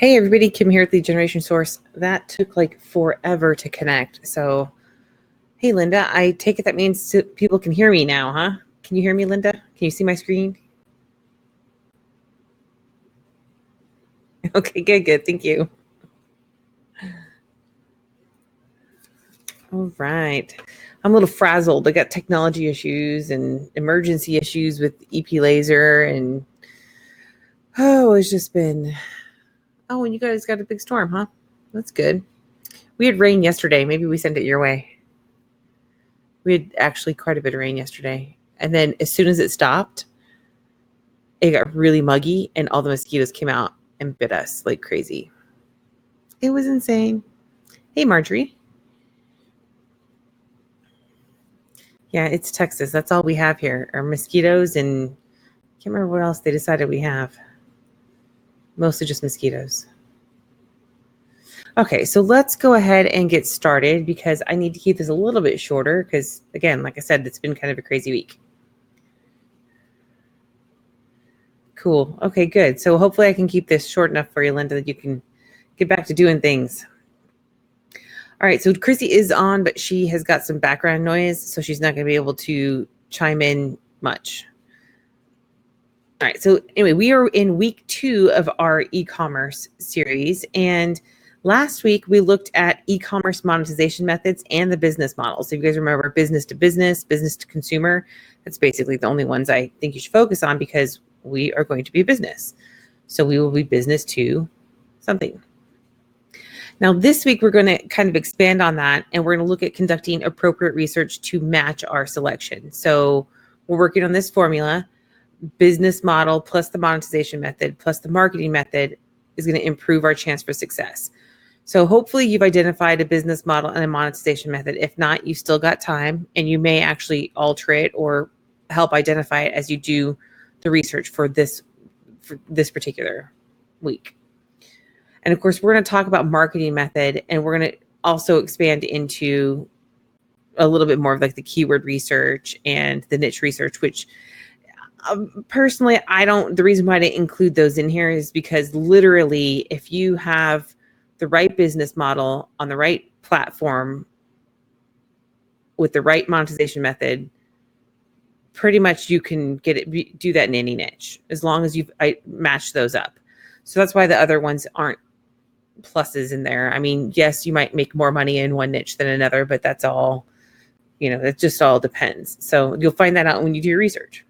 Hey everybody, Kim here at Lead Generation Source. That took like forever to connect. So, hey Linda, I take it that means people can hear me now, huh? Can you hear me, Linda? Can you see my screen? Okay, good. Thank you. All right. I'm a little frazzled. I got technology issues and emergency issues with EP Laser and it's just been, and you guys got a big storm, huh? That's good. We had rain yesterday. Maybe we sent it your way. We had actually quite a bit of rain yesterday. And then as soon as it stopped, it got really muggy and all the mosquitoes came out and bit us like crazy. It was insane. Hey, Marjorie. Yeah, it's Texas. That's all we have here are mosquitoes, and I can't remember what else they decided we have. Mostly just mosquitoes. Okay, so let's go ahead and get started because I need to keep this a little bit shorter because, again, like I said, it's been kind of a crazy week. Cool. Okay, good. So hopefully I can keep this short enough for you, Linda, that you can get back to doing things. All right, so Chrissy is on, but she has got some background noise, so she's not going to be able to chime in much. All right, so anyway, we are in week 2 of our e-commerce series, and last week we looked at e-commerce monetization methods and the business model. So if you guys remember business to business, business to consumer, that's basically the only ones I think you should focus on because we are going to be a business. So we will be business to something. Now, this week, we're going to kind of expand on that, and we're going to look at conducting appropriate research to match our selection. So we're working on this formula. Business model plus the monetization method plus the marketing method is going to improve our chance for success. So hopefully you've identified a business model and a monetization method. If not, you still got time, and you may actually alter it or help identify it as you do the research for this particular week. And of course, we're going to talk about marketing method, and we're going to also expand into a little bit more of like the keyword research and the niche research, which personally, the reason why I didn't include those in here is because literally, if you have the right business model on the right platform with the right monetization method, pretty much you can do that in any niche as long as you've matched those up. So that's why the other ones aren't pluses in there. I mean, yes, you might make more money in one niche than another, but that's all, it just all depends. So you'll find that out when you do your research.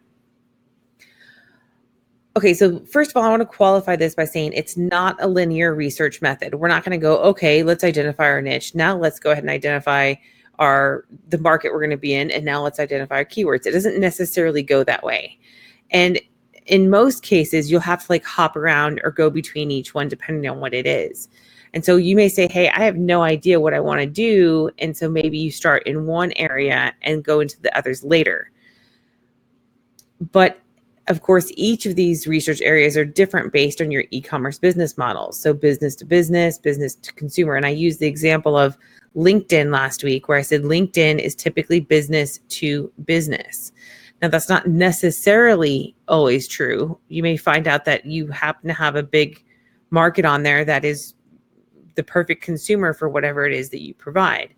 Okay, so first of all, I want to qualify this by saying it's not a linear research method. We're not going to go, okay, let's identify our niche. Now let's go ahead and identify the market we're going to be in, and now let's identify our keywords. It doesn't necessarily go that way. And in most cases, you'll have to like hop around or go between each one depending on what it is. And so you may say, hey, I have no idea what I want to do. And so maybe you start in one area and go into the others later. But of course, each of these research areas are different based on your e-commerce business model. So business to business, business to consumer. And I used the example of LinkedIn last week where I said LinkedIn is typically business to business. Now, that's not necessarily always true. You may find out that you happen to have a big market on there that is the perfect consumer for whatever it is that you provide.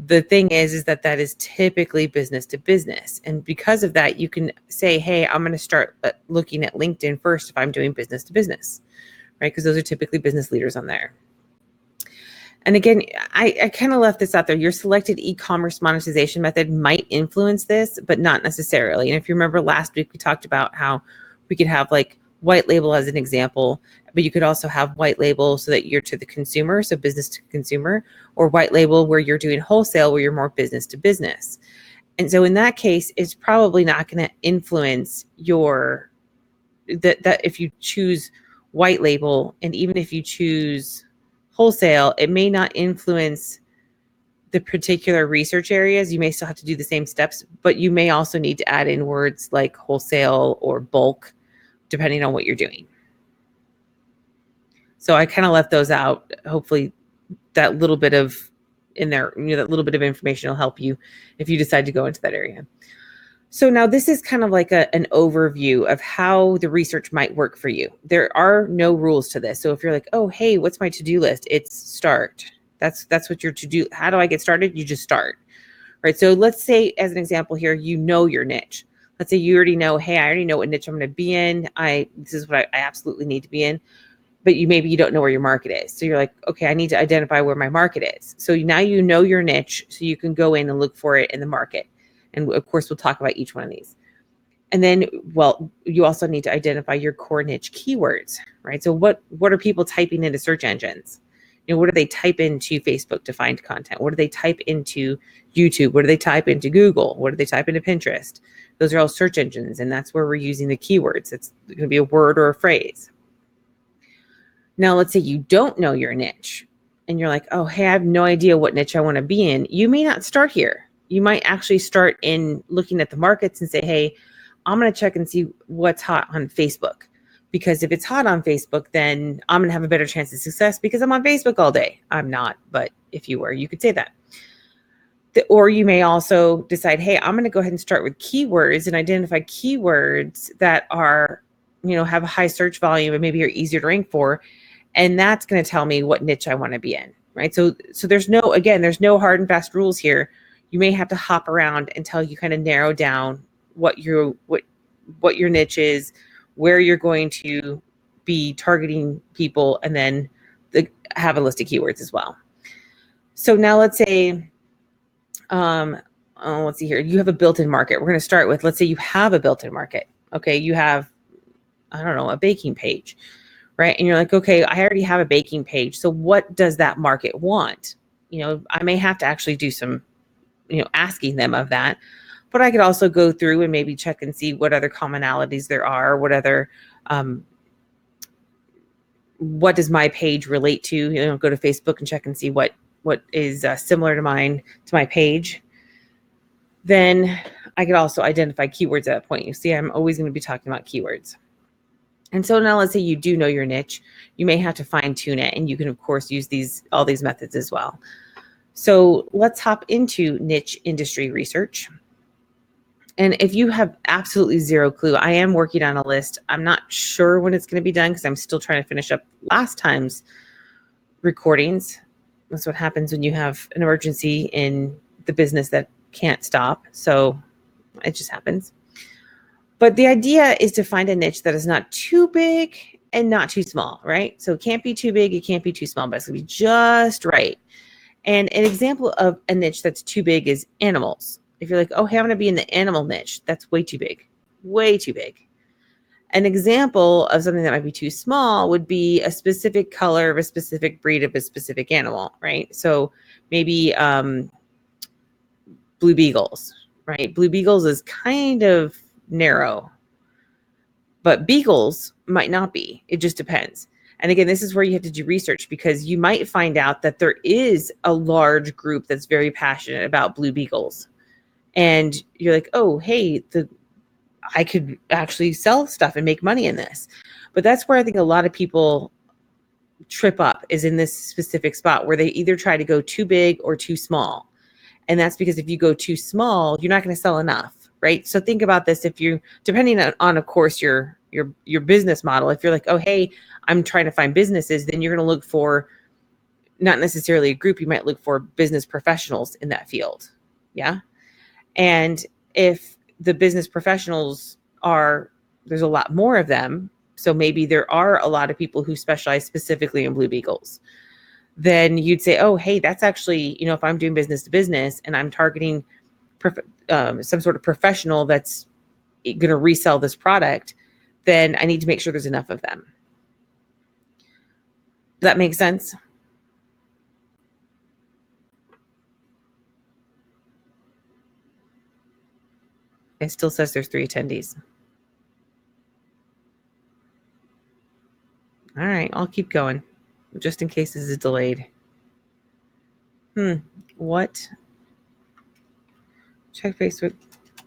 The thing is that is typically business to business. And because of that, you can say, hey, I'm going to start looking at LinkedIn first if I'm doing business to business, right? Because those are typically business leaders on there. And again, I kind of left this out there. Your selected e-commerce monetization method might influence this, but not necessarily. And if you remember last week, we talked about how we could have like white label as an example, but you could also have white label so that you're to the consumer, so business to consumer, or white label where you're doing wholesale, where you're more business to business. And so in that case, it's probably not going to influence that if you choose white label, and even if you choose wholesale, it may not influence the particular research areas. You may still have to do the same steps, but you may also need to add in words like wholesale or bulk, depending on what you're doing. So I kind of left those out. Hopefully that little bit of in there, that little bit of information will help you if you decide to go into that area. So now this is kind of like an overview of how the research might work for you. There are no rules to this. So if you're like, oh, hey, what's my to-do list? It's start. That's what your to-do. How do I get started? You just start, right? So let's say, as an example here, you know your niche. Let's say you already know, hey, I already know what niche I'm going to be in. This is what I absolutely need to be in. But maybe you don't know where your market is. So you're like, okay, I need to identify where my market is. So now you know your niche, so you can go in and look for it in the market. And of course, we'll talk about each one of these. And then, well, you also need to identify your core niche keywords, right? So what are people typing into search engines? What do they type into Facebook to find content? What do they type into YouTube? What do they type into Google? What do they type into Pinterest? Those are all search engines, and that's where we're using the keywords. It's going to be a word or a phrase. Now, let's say you don't know your niche and you're like, oh, hey, I have no idea what niche I want to be in. You may not start here. You might actually start in looking at the markets and say, hey, I'm going to check and see what's hot on Facebook. Because if it's hot on Facebook, then I'm going to have a better chance of success because I'm on Facebook all day. I'm not, but if you were, you could say that. Or you may also decide, hey, I'm going to go ahead and start with keywords and identify keywords that are, have a high search volume and maybe are easier to rank for. And that's going to tell me what niche I want to be in, right? So there's no hard and fast rules here. You may have to hop around until you kind of narrow down what your niche is, where you're going to be targeting people, and then have a list of keywords as well. So now let's say, let's see here. You have a built-in market. We're going to start with, let's say you have a built-in market. Okay, you have, I don't know, a baking page. Right. And you're like, okay, I already have a baking page. So what does that market want? I may have to actually do some, asking them of that, but I could also go through and maybe check and see what other commonalities there are, what does my page relate to, go to Facebook and check and see what is similar to my page. Then I could also identify keywords at that point. You see, I'm always going to be talking about keywords. And so now let's say you do know your niche, you may have to fine tune it, and you can of course use all these methods as well. So let's hop into niche industry research. And if you have absolutely zero clue, I am working on a list. I'm not sure when it's going to be done because I'm still trying to finish up last time's recordings. That's what happens when you have an emergency in the business that can't stop. So it just happens. But the idea is to find a niche that is not too big and not too small, right? So it can't be too big, it can't be too small, but it's going to be just right. And an example of a niche that's too big is animals. If you're like, oh, hey, I'm going to be in the animal niche, that's way too big, way too big. An example of something that might be too small would be a specific color of a specific breed of a specific animal, right? So maybe blue beagles, right? Blue beagles is kind of narrow, but beagles might not be. It just depends. And again, this is where you have to do research because you might find out that there is a large group that's very passionate about blue beagles. And you're like, oh, hey, I could actually sell stuff and make money in this. But that's where I think a lot of people trip up, is in this specific spot where they either try to go too big or too small. And that's because if you go too small, you're not going to sell enough, right? So think about this. If you, depending on of course, your business model, if you're like, oh, hey, I'm trying to find businesses, then you're going to look for not necessarily a group. You might look for business professionals in that field. Yeah. And if the business professionals there's a lot more of them. So maybe there are a lot of people who specialize specifically in blue beagles. Then you'd say, oh, hey, that's actually, if I'm doing business to business and I'm targeting some sort of professional that's going to resell this product, then I need to make sure there's enough of them. Does that make sense? It still says there's 3 attendees. All right, I'll keep going just in case this is delayed. What? Check Facebook.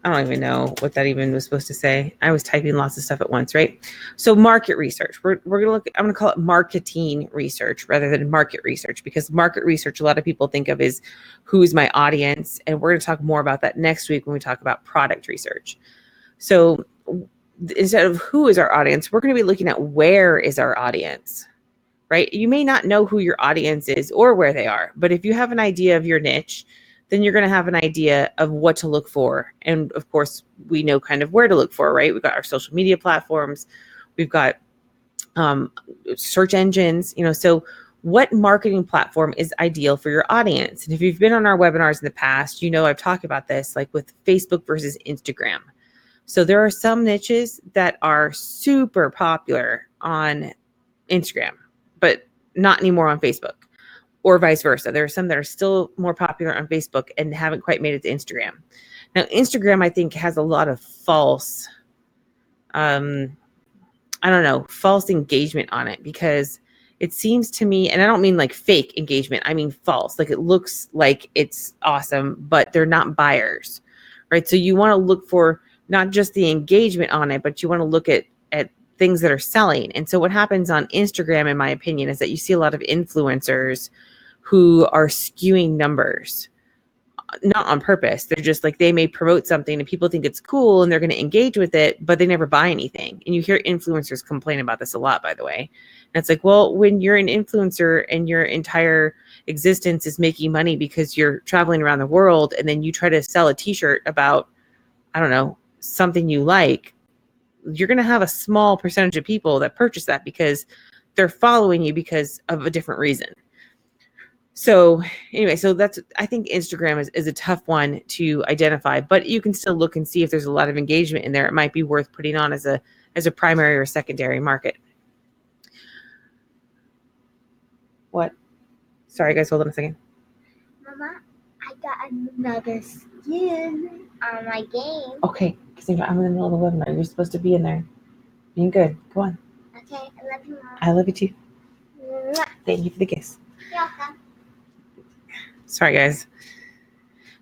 I don't even know what that even was supposed to say. I was typing lots of stuff at once, right? So market research, we're going to look, I'm going to call it marketing research rather than market research, because market research, a lot of people think of is who's my audience. And we're going to talk more about that next week when we talk about product research. So instead of who is our audience, we're going to be looking at where is our audience, right? You may not know who your audience is or where they are, but if you have an idea of your niche, then you're going to have an idea of what to look for. And of course, we know kind of where to look for, right? We've got our social media platforms. We've got search engines, so what marketing platform is ideal for your audience? And if you've been on our webinars in the past, I've talked about this, like with Facebook versus Instagram. So there are some niches that are super popular on Instagram, but not anymore on Facebook. Or vice versa. There are some that are still more popular on Facebook and haven't quite made it to Instagram. Now, Instagram, I think, has a lot of false, false engagement on it, because it seems to me, and I don't mean like fake engagement, I mean false. Like it looks like it's awesome, but they're not buyers, right? So you want to look for not just the engagement on it, but you want to look at things that are selling. And so what happens on Instagram, in my opinion, is that you see a lot of influencers who are skewing numbers, not on purpose. They're just like, they may promote something and people think it's cool and they're going to engage with it, but they never buy anything. And you hear influencers complain about this a lot, by the way. And it's like, well, when you're an influencer and your entire existence is making money because you're traveling around the world, and then you try to sell a t-shirt about, I don't know, something you like, you're going to have a small percentage of people that purchase that because they're following you because of a different reason. So anyway, I think Instagram is a tough one to identify, but you can still look and see if there's a lot of engagement in there. It might be worth putting on as a primary or secondary market. What? Sorry, guys, hold on a second. Mama, I got another skin on my game. Okay, because I'm in the middle of the webinar. You're supposed to be in there. Being good. Go on. Okay, I love you, Mom. I love you too. Mwah. Thank you for the kiss. You're welcome. Sorry, guys.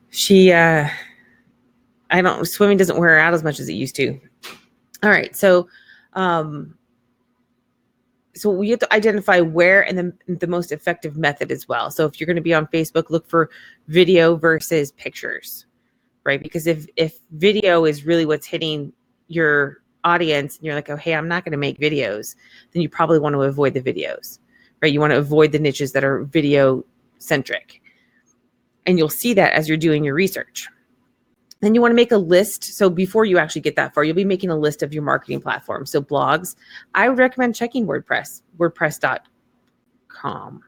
Swimming doesn't wear her out as much as it used to. All right. So we have to identify where and the most effective method as well. So if you're going to be on Facebook, look for video versus pictures, right? Because if video is really what's hitting your audience and you're like, oh, hey, I'm not going to make videos, then you probably want to avoid the videos, right? You want to avoid the niches that are video centric. And you'll see that as you're doing your research. Then you want to make a list. So before you actually get that far, you'll be making a list of your marketing platforms. So blogs, I would recommend checking WordPress.com.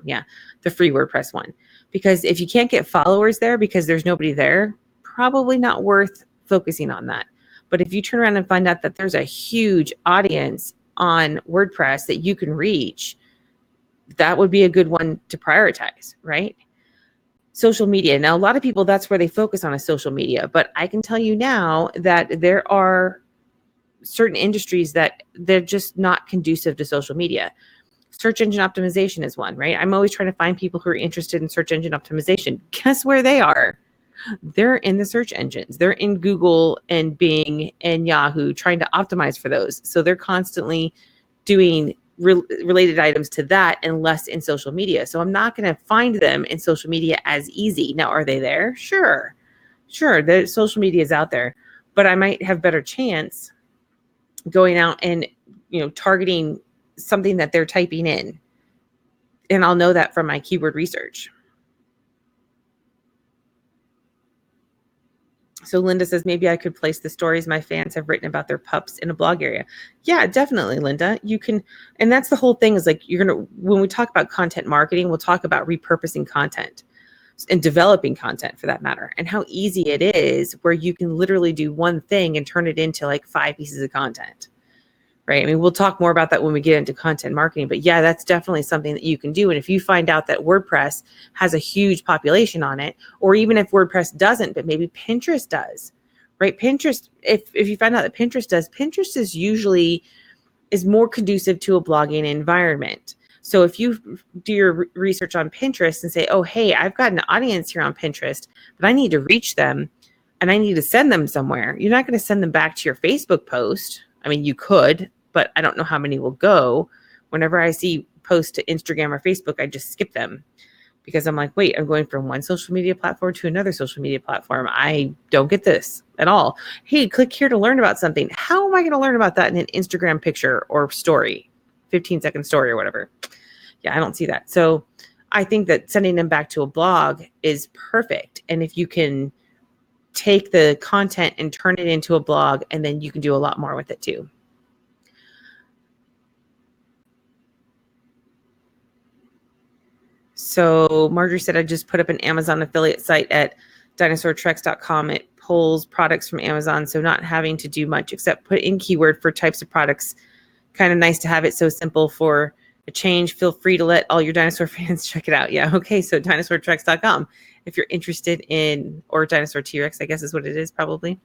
Yeah, the free WordPress one. Because if you can't get followers there because there's nobody there, probably not worth focusing on that. But if you turn around and find out that there's a huge audience on WordPress that you can reach, that would be a good one to prioritize, right? Social media. Now, a lot of people, that's where they focus on, is social media. But I can tell you now that there are certain industries that they're just not conducive to social media. Search engine optimization is one, right? I'm always trying to find people who are interested in search engine optimization. Guess where they are? They're in the search engines. They're in Google and Bing and Yahoo trying to optimize for those. So they're constantly doing related items to that and less in social media. So I'm not going to find them in social media as easy. Now, are they there? Sure. The social media is out there, but I might have better chance going out and, targeting something that they're typing in. And I'll know that from my keyword research. So Linda says, maybe I could place the stories my fans have written about their pups in a blog area. Yeah, definitely, Linda. You can, and that's the whole thing, is like, when we talk about content marketing, we'll talk about repurposing content and developing content for that matter, and how easy it is where you can literally do one thing and turn it into like 5 pieces of content, right? I mean, we'll talk more about that when we get into content marketing, but yeah, that's definitely something that you can do. And if you find out that WordPress has a huge population on it, or even if WordPress doesn't, but maybe Pinterest does, right? Pinterest, if you find out that Pinterest does, Pinterest is more conducive to a blogging environment. So if you do your research on Pinterest and say, oh, hey, I've got an audience here on Pinterest, but I need to reach them, and I need to send them somewhere, you're not going to send them back to your Facebook post. I mean, you could, but I don't know how many will go. Whenever I see posts to Instagram or Facebook, I just skip them because I'm like, wait, I'm going from one social media platform to another social media platform. I don't get this at all. Hey, click here to learn about something. How am I going to learn about that in an Instagram picture or story, 15-second story or whatever? Yeah, I don't see that. So I think that sending them back to a blog is perfect. And if you can take the content and turn it into a blog, and then you can do a lot more with it too. So Marjorie said, I just put up an Amazon affiliate site at dinosaurtreks.com. It pulls products from Amazon, so not having to do much except put in keyword for types of products. Kind of nice to have it so simple for a change. Feel free to let all your dinosaur fans check it out. Yeah, okay, so dinosaurtreks.com if you're interested in, or Dinosaur T-Rex, I guess is what it is probably.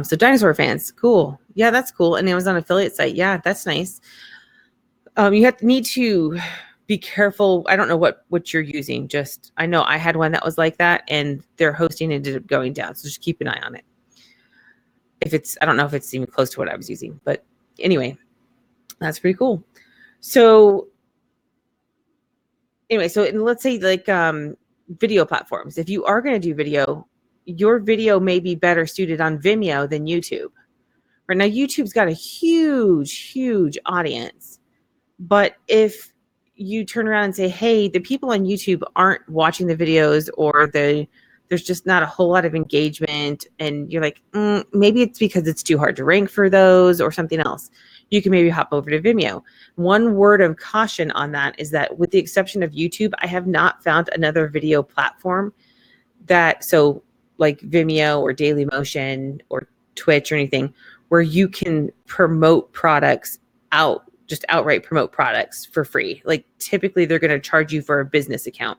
So dinosaur fans, cool. Yeah, that's cool. An Amazon affiliate site. Yeah, that's nice. You need to be careful. I don't know what you're using. Just, I know I had one that was like that, and their hosting ended up going down. So just keep an eye on it. I don't know if it's even close to what I was using, but anyway, that's pretty cool. So anyway, so let's say like video platforms. If you are going to do video, your video may be better suited on Vimeo than YouTube. Right now, YouTube's got a huge audience. But if you turn around and say, hey, the people on YouTube aren't watching the videos, or there's just not a whole lot of engagement, and you're like, maybe it's because it's too hard to rank for those or something else, you can maybe hop over to Vimeo. One word of caution on that is that with the exception of YouTube, I have not found another video platform so like Vimeo or Dailymotion or Twitch or anything, where you can promote products just outright promote products for free. Like typically they're going to charge you for a business account.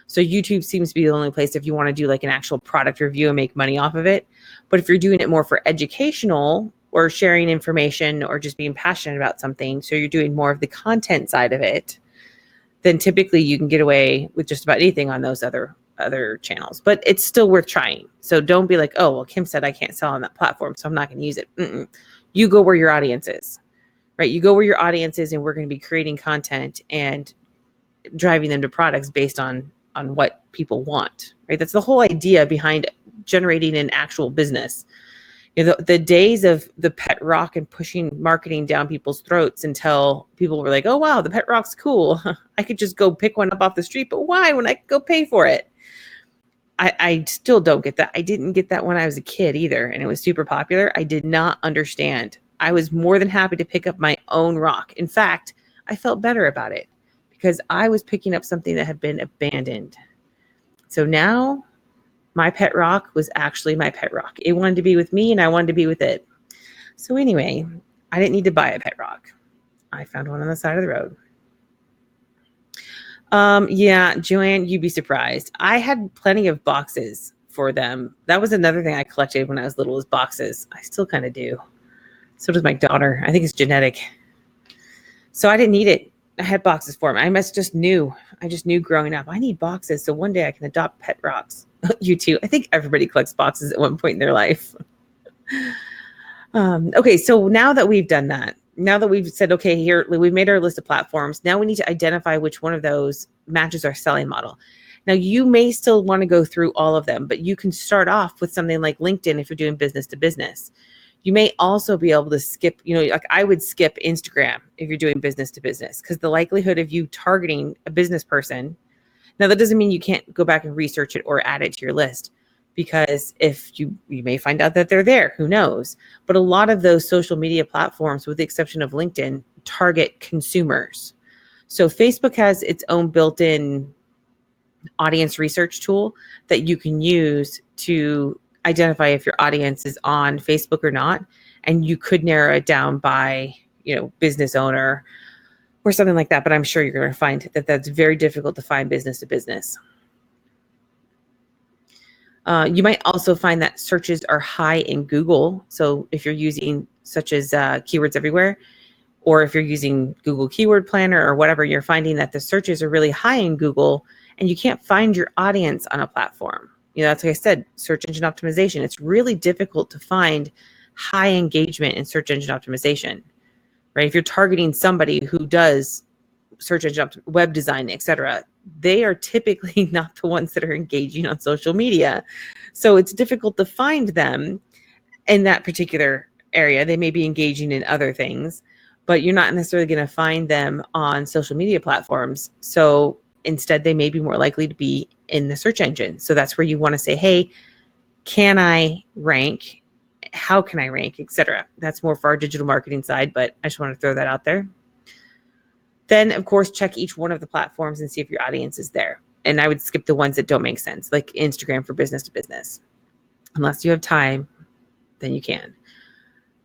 So YouTube seems to be the only place if you want to do like an actual product review and make money off of it. But if you're doing it more for educational or sharing information or just being passionate about something, so you're doing more of the content side of it, then typically you can get away with just about anything on those other channels. But it's still worth trying. So don't be like, oh, well, Kim said I can't sell on that platform, so I'm not going to use it. You go where your audience is. Right, you go where your audience is, and we're going to be creating content and driving them to products based on what people want. Right, that's the whole idea behind generating an actual business. You know, the days of the pet rock and pushing marketing down people's throats until people were like, "Oh wow, the pet rock's cool. I could just go pick one up off the street." But why? When I could go pay for it. I still don't get that. I didn't get that when I was a kid either, and it was super popular. I did not understand. I was more than happy to pick up my own rock. In fact, I felt better about it because I was picking up something that had been abandoned. So now my pet rock was actually my pet rock. It wanted to be with me, and I wanted to be with it. So anyway, I didn't need to buy a pet rock. I found one on the side of the road. Yeah, Joanne, you'd be surprised. I had plenty of boxes for them. That was another thing I collected when I was little, was boxes. I still kind of do. So does my daughter. I think it's genetic. So I didn't need it. I had boxes for them. I just knew growing up, I need boxes so one day I can adopt pet rocks. You too. I think everybody collects boxes at one point in their life. Okay, so now that we've done that, now that we've said, okay, here, we've made our list of platforms. Now we need to identify which one of those matches our selling model. Now you may still want to go through all of them, but you can start off with something like LinkedIn if you're doing business to business. You may also be able to skip, like I would skip Instagram if you're doing business to business, because the likelihood of you targeting a business person, now that doesn't mean you can't go back and research it or add it to your list, because if you may find out that they're there, who knows? But a lot of those social media platforms, with the exception of LinkedIn, target consumers. So Facebook has its own built-in audience research tool that you can use to identify if your audience is on Facebook or not. And you could narrow it down by, business owner or something like that. But I'm sure you're going to find that that's very difficult to find business to business. You might also find that searches are high in Google. So if you're using such as Keywords Everywhere, or if you're using Google Keyword Planner or whatever, you're finding that the searches are really high in Google and you can't find your audience on a platform. That's like I said, search engine optimization. It's really difficult to find high engagement in search engine optimization, right? If you're targeting somebody who does search engine web design, etc., they are typically not the ones that are engaging on social media. So it's difficult to find them in that particular area. They may be engaging in other things, but you're not necessarily going to find them on social media platforms. So instead, they may be more likely to be in the search engine. So that's where you want to say, hey, can I rank? How can I rank, etc. That's more for our digital marketing side, but I just want to throw that out there. Then, of course, check each one of the platforms and see if your audience is there. And I would skip the ones that don't make sense, like Instagram for business to business. Unless you have time, then you can.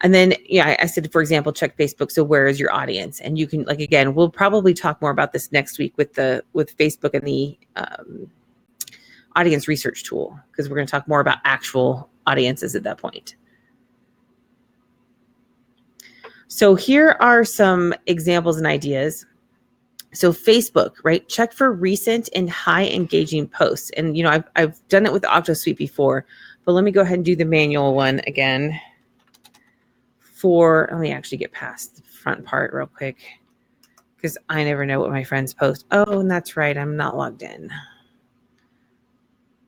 And then, I said, for example, check Facebook. So where is your audience? And you can, again, we'll probably talk more about this next week with Facebook and the audience research tool, because we're going to talk more about actual audiences at that point. So here are some examples and ideas. So Facebook, right? Check for recent and high engaging posts. And, I've done it with the AutoSuite before, but let me go ahead and do the manual one again. Let me actually get past the front part real quick, because I never know what my friends post. Oh, and that's right, I'm not logged in.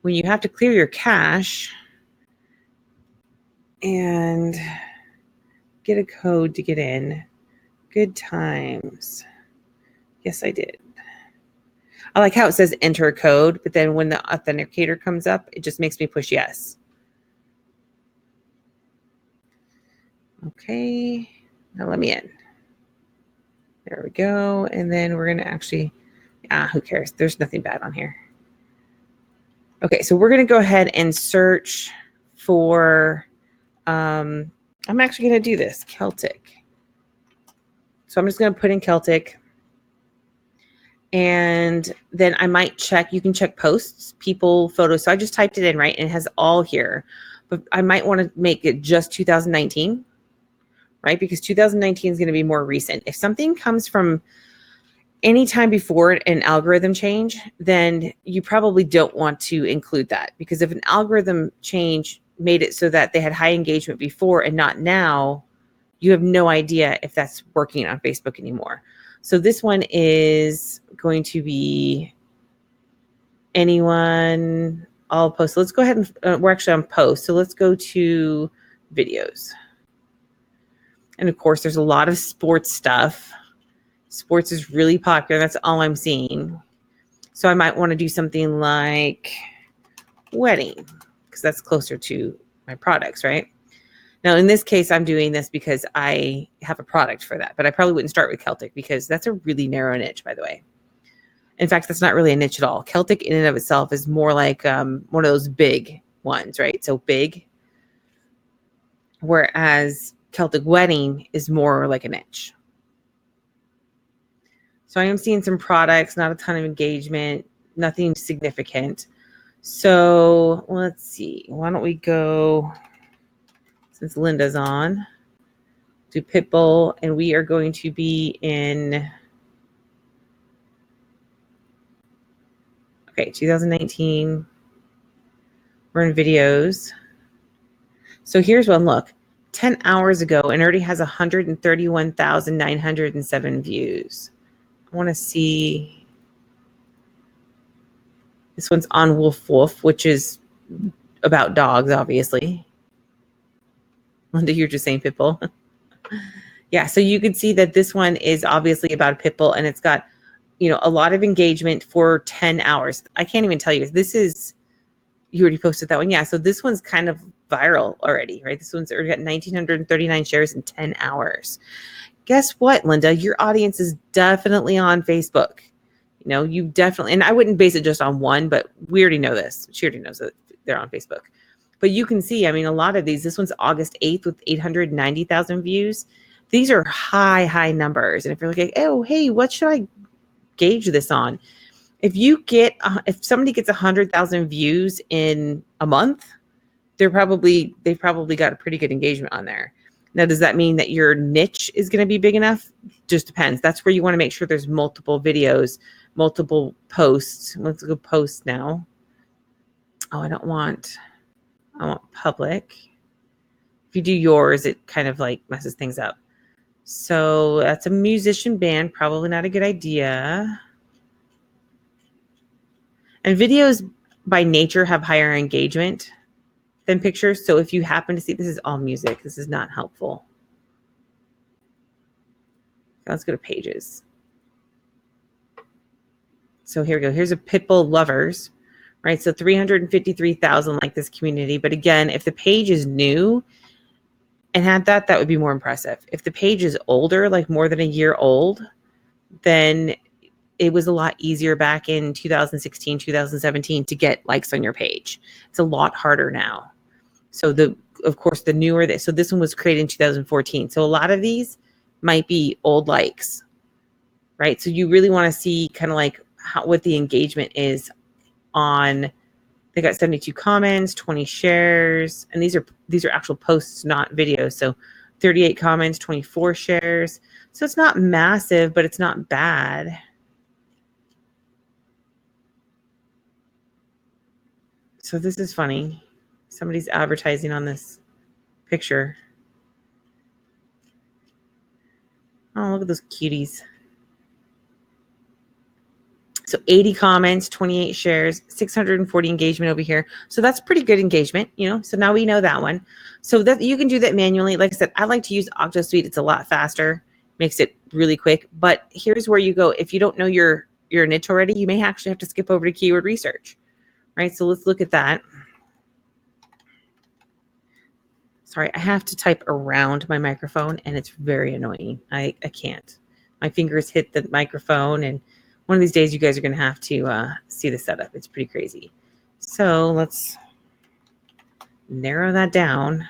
When you have to clear your cache and get a code to get in, good times. Yes, I did. I like how it says enter a code, but then when the authenticator comes up, it just makes me push yes. Okay, now let me in. There we go. And then we're going to actually, who cares? There's nothing bad on here. Okay, so we're going to go ahead and search for, I'm actually going to do this, Celtic. So I'm just going to put in Celtic. And then I might check, you can check posts, people, photos. So I just typed it in, right? And it has all here. But I might want to make it just 2019, right? Because 2019 is going to be more recent. If something comes from any time before an algorithm change, then you probably don't want to include that. Because if an algorithm change made it so that they had high engagement before and not now, you have no idea if that's working on Facebook anymore. So this one is going to be anyone, all posts. Let's go ahead and we're actually on posts. So let's go to videos. And of course, there's a lot of sports stuff. Sports is really popular. That's all I'm seeing. So I might want to do something like wedding, because that's closer to my products, right? Now, in this case, I'm doing this because I have a product for that, but I probably wouldn't start with Celtic because that's a really narrow niche, by the way. In fact, that's not really a niche at all. Celtic in and of itself is more like one of those big ones, right? So big. Whereas Celtic wedding is more like a niche. So I am seeing some products, not a ton of engagement, nothing significant. So let's see. Why don't we go, since Linda's on, to PITBULL, and we are going to be in, okay, 2019. We're in videos. So here's one, look, 10 hours ago, and already has 131,907 views. I want to see, this one's on Woof Woof, which is about dogs, obviously. Linda, you're just saying PITBULL. Yeah, so you can see that this one is obviously about a PITBULL, and it's got, a lot of engagement for 10 hours. I can't even tell you. This is, you already posted that one. Yeah, so this one's kind of viral already, right? This one's already got 1,939 shares in 10 hours. Guess what, Linda? Your audience is definitely on Facebook. You definitely, and I wouldn't base it just on one, but we already know this. She already knows that they're on Facebook. But you can see, a lot of these, this one's August 8th with 890,000 views. These are high numbers. And if you're like, oh, hey, what should I gauge this on? If somebody gets 100,000 views in a month, they've probably got a pretty good engagement on there. Now, does that mean that your niche is going to be big enough? Just depends. That's where you want to make sure there's multiple videos, multiple posts. Let's go post now. Oh, I want public. If you do yours, it kind of like messes things up. So that's a musician band, probably not a good idea. And videos by nature have higher engagement than pictures. So if you happen to see, this is all music. This is not helpful. Let's go to pages. So here we go. Here's a Pitbull lovers, right? So 353,000 like this community. But again, if the page is new and had that, that would be more impressive. If the page is older, like more than a year old, then it was a lot easier back in 2016, 2017 to get likes on your page. It's a lot harder now. So of course, the newer so this one was created in 2014. So a lot of these might be old likes, right? So you really want to see kind of like what the engagement is on. They got 72 comments, 20 shares, and these are actual posts, not videos. So 38 comments, 24 shares. So it's not massive, but it's not bad. So this is funny. Somebody's advertising on this picture. Oh, look at those cuties. So 80 comments, 28 shares, 640 engagement over here. So that's pretty good engagement, you know. So now we know that one. So that you can do that manually. Like I said, I like to use OctoSuite. It's a lot faster, makes it really quick. But here's where you go. If you don't know your niche already, you may actually have to skip over to keyword research, right? So let's look at that. Sorry, I have to type around my microphone and it's very annoying. I can't. My fingers hit the microphone, and one of these days you guys are going to have to see the setup. It's pretty crazy. So let's narrow that down.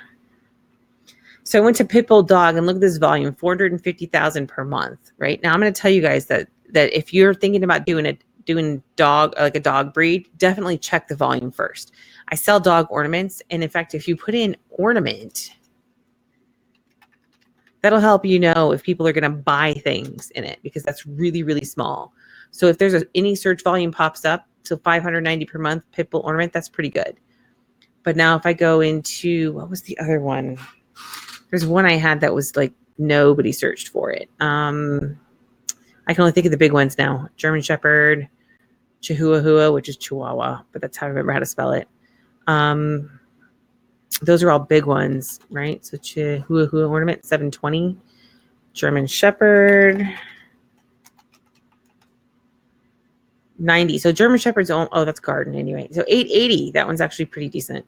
So I went to Pitbull dog and look at this volume, 450,000 per month, right? Now I'm going to tell you guys that if you're thinking about doing dog, like a dog breed, definitely check the volume first. I sell dog ornaments. And in fact, if you put in ornament, that'll help you know if people are going to buy things in it, because that's really, really small. So if there's any search volume pops up, so 590 per month, Pitbull ornament, that's pretty good. But now if I go into, what was the other one? There's one I had that was like nobody searched for it. I can only think of the big ones now. German Shepherd, Chihuahua, which is Chihuahua, but that's how I remember how to spell it. Those are all big ones, right? So Chihuahua ornament, 720. German Shepherd, 90. So German Shepherd's oh, that's garden anyway. So 880. That one's actually pretty decent.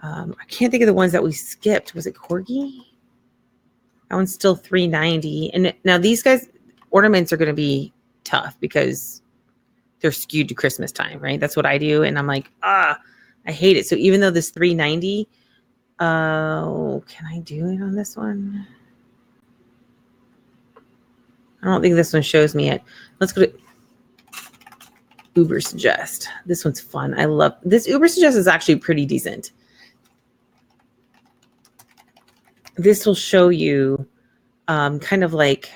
I can't think of the ones that we skipped. Was it Corgi? That one's still 390. And now these guys, ornaments are going to be tough because they're skewed to Christmas time, right? That's what I do. And I'm like, I hate it. So even though this 390, can I do it on this one? I don't think this one shows me it. Let's go to Uber Suggest. This one's fun. I love this. Uber Suggest is actually pretty decent. This will show you kind of like,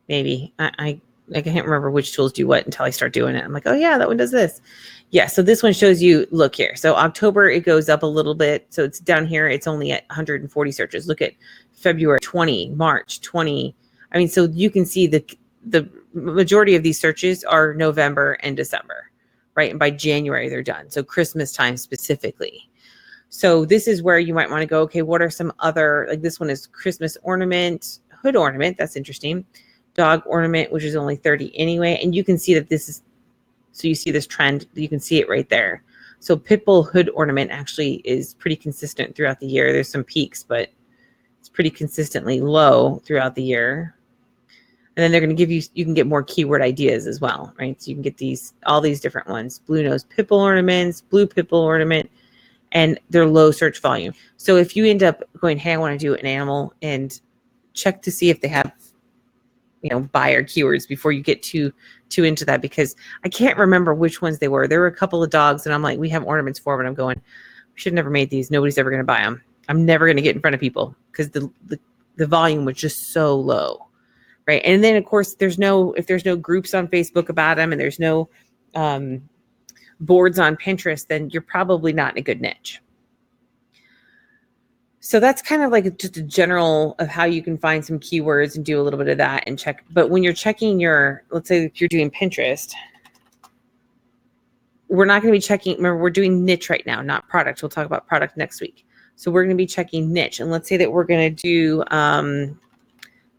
maybe I can't remember which tools do what until I start doing it. I'm like, oh yeah, that one does this. Yeah, so this one shows you, look here. So October, it goes up a little bit. So it's down here. It's only at 140 searches. Look at February 20, March 20. I mean, so you can see the majority of these searches are November and December, right? And by January, they're done. So Christmas time specifically. So this is where you might want to go, okay, what are some other, like this one is Christmas ornament, hood ornament. That's interesting. Dog ornament, which is only 30 anyway. And you can see that this is, so you see this trend, you can see it right there. So Pitbull hood ornament actually is pretty consistent throughout the year. There's some peaks, but it's pretty consistently low throughout the year. And then they're going to give you, you can get more keyword ideas as well, right? So you can get all these different ones, blue nose Pitbull ornaments, blue Pitbull ornament, and they're low search volume. So if you end up going, hey, I want to do an animal, and check to see if they have, buyer keywords before you get too into that, because I can't remember which ones they were. There were a couple of dogs and I'm like, we have ornaments for them. And I'm going, we should have never made these. Nobody's ever going to buy them. I'm never going to get in front of people because the volume was just so low. Right. And then of course if there's no groups on Facebook about them, and there's no boards on Pinterest, then you're probably not in a good niche. So that's kind of like just a general of how you can find some keywords and do a little bit of that and check. But when you're checking let's say if you're doing Pinterest, we're not going to be checking, remember, we're doing niche right now, not product. We'll talk about product next week. So we're going to be checking niche. And let's say that we're going to do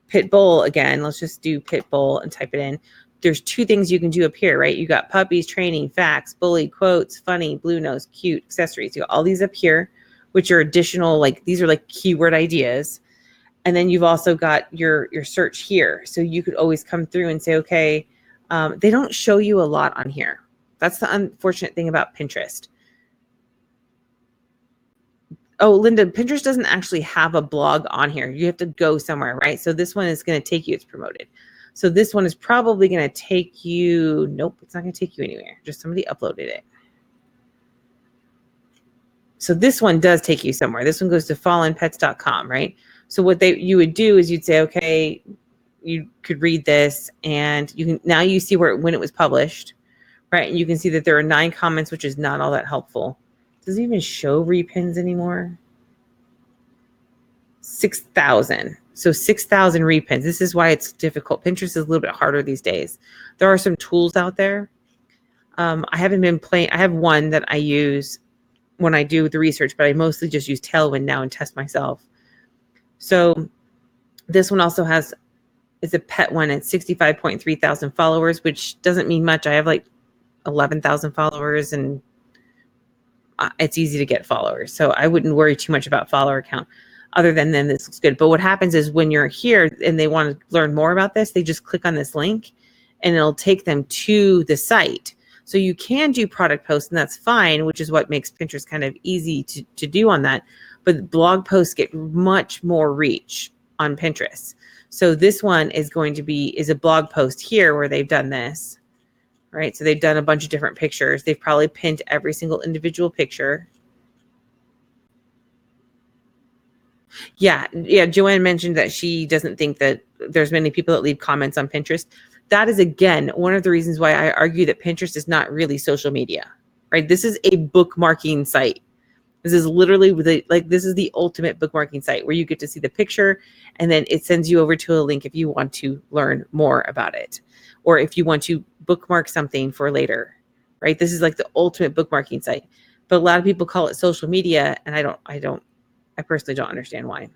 PITBULL again. Let's just do PITBULL and type it in. There's 2 things you can do up here, right? You got puppies, training, facts, bully, quotes, funny, blue nose, cute, accessories. You got all these up here, which are additional, like these are like keyword ideas. And then you've also got your search here. So you could always come through and say, okay, they don't show you a lot on here. That's the unfortunate thing about Pinterest. Oh, Linda, Pinterest doesn't actually have a blog on here. You have to go somewhere, right? So this one is going to take you, it's promoted. So this one is probably going to take you, nope, it's not going to take you anywhere. Just somebody uploaded it. So this one does take you somewhere. This one goes to fallenpets.com, right? So what you would do is you'd say, okay, you could read this and now you see when it was publised. Right, and you can see that there are 9 comments, which is not all that helpful. Does it even show repins anymore? 6,000. So 6,000 repins. This is why it's difficult. Pinterest is a little bit harder these days. There are some tools out there. I haven't been playing. I have one that I use when I do the research, but I mostly just use Tailwind now and test myself. So this one also it's a pet one. It's 65.3 thousand followers, which doesn't mean much. I have like 11,000 followers and it's easy to get followers. So I wouldn't worry too much about follower count other than then this looks good. But what happens is when you're here and they want to learn more about this, they just click on this link and it'll take them to the site. So you can do product posts and that's fine, which is what makes Pinterest kind of easy to do on that. But blog posts get much more reach on Pinterest. So this one is a blog post here where they've done this. Right, so they've done a bunch of different pictures. They've probably pinned every single individual picture. Yeah, Joanne mentioned that she doesn't think that there's many people that leave comments on Pinterest. That is, again, one of the reasons why I argue that Pinterest is not really social media, right? This is a bookmarking site. This is literally this is the ultimate bookmarking site where you get to see the picture and then it sends you over to a link if you want to learn more about it. Or if you want to bookmark something for later, right? This is like the ultimate bookmarking site. But a lot of people call it social media, and I personally don't understand why.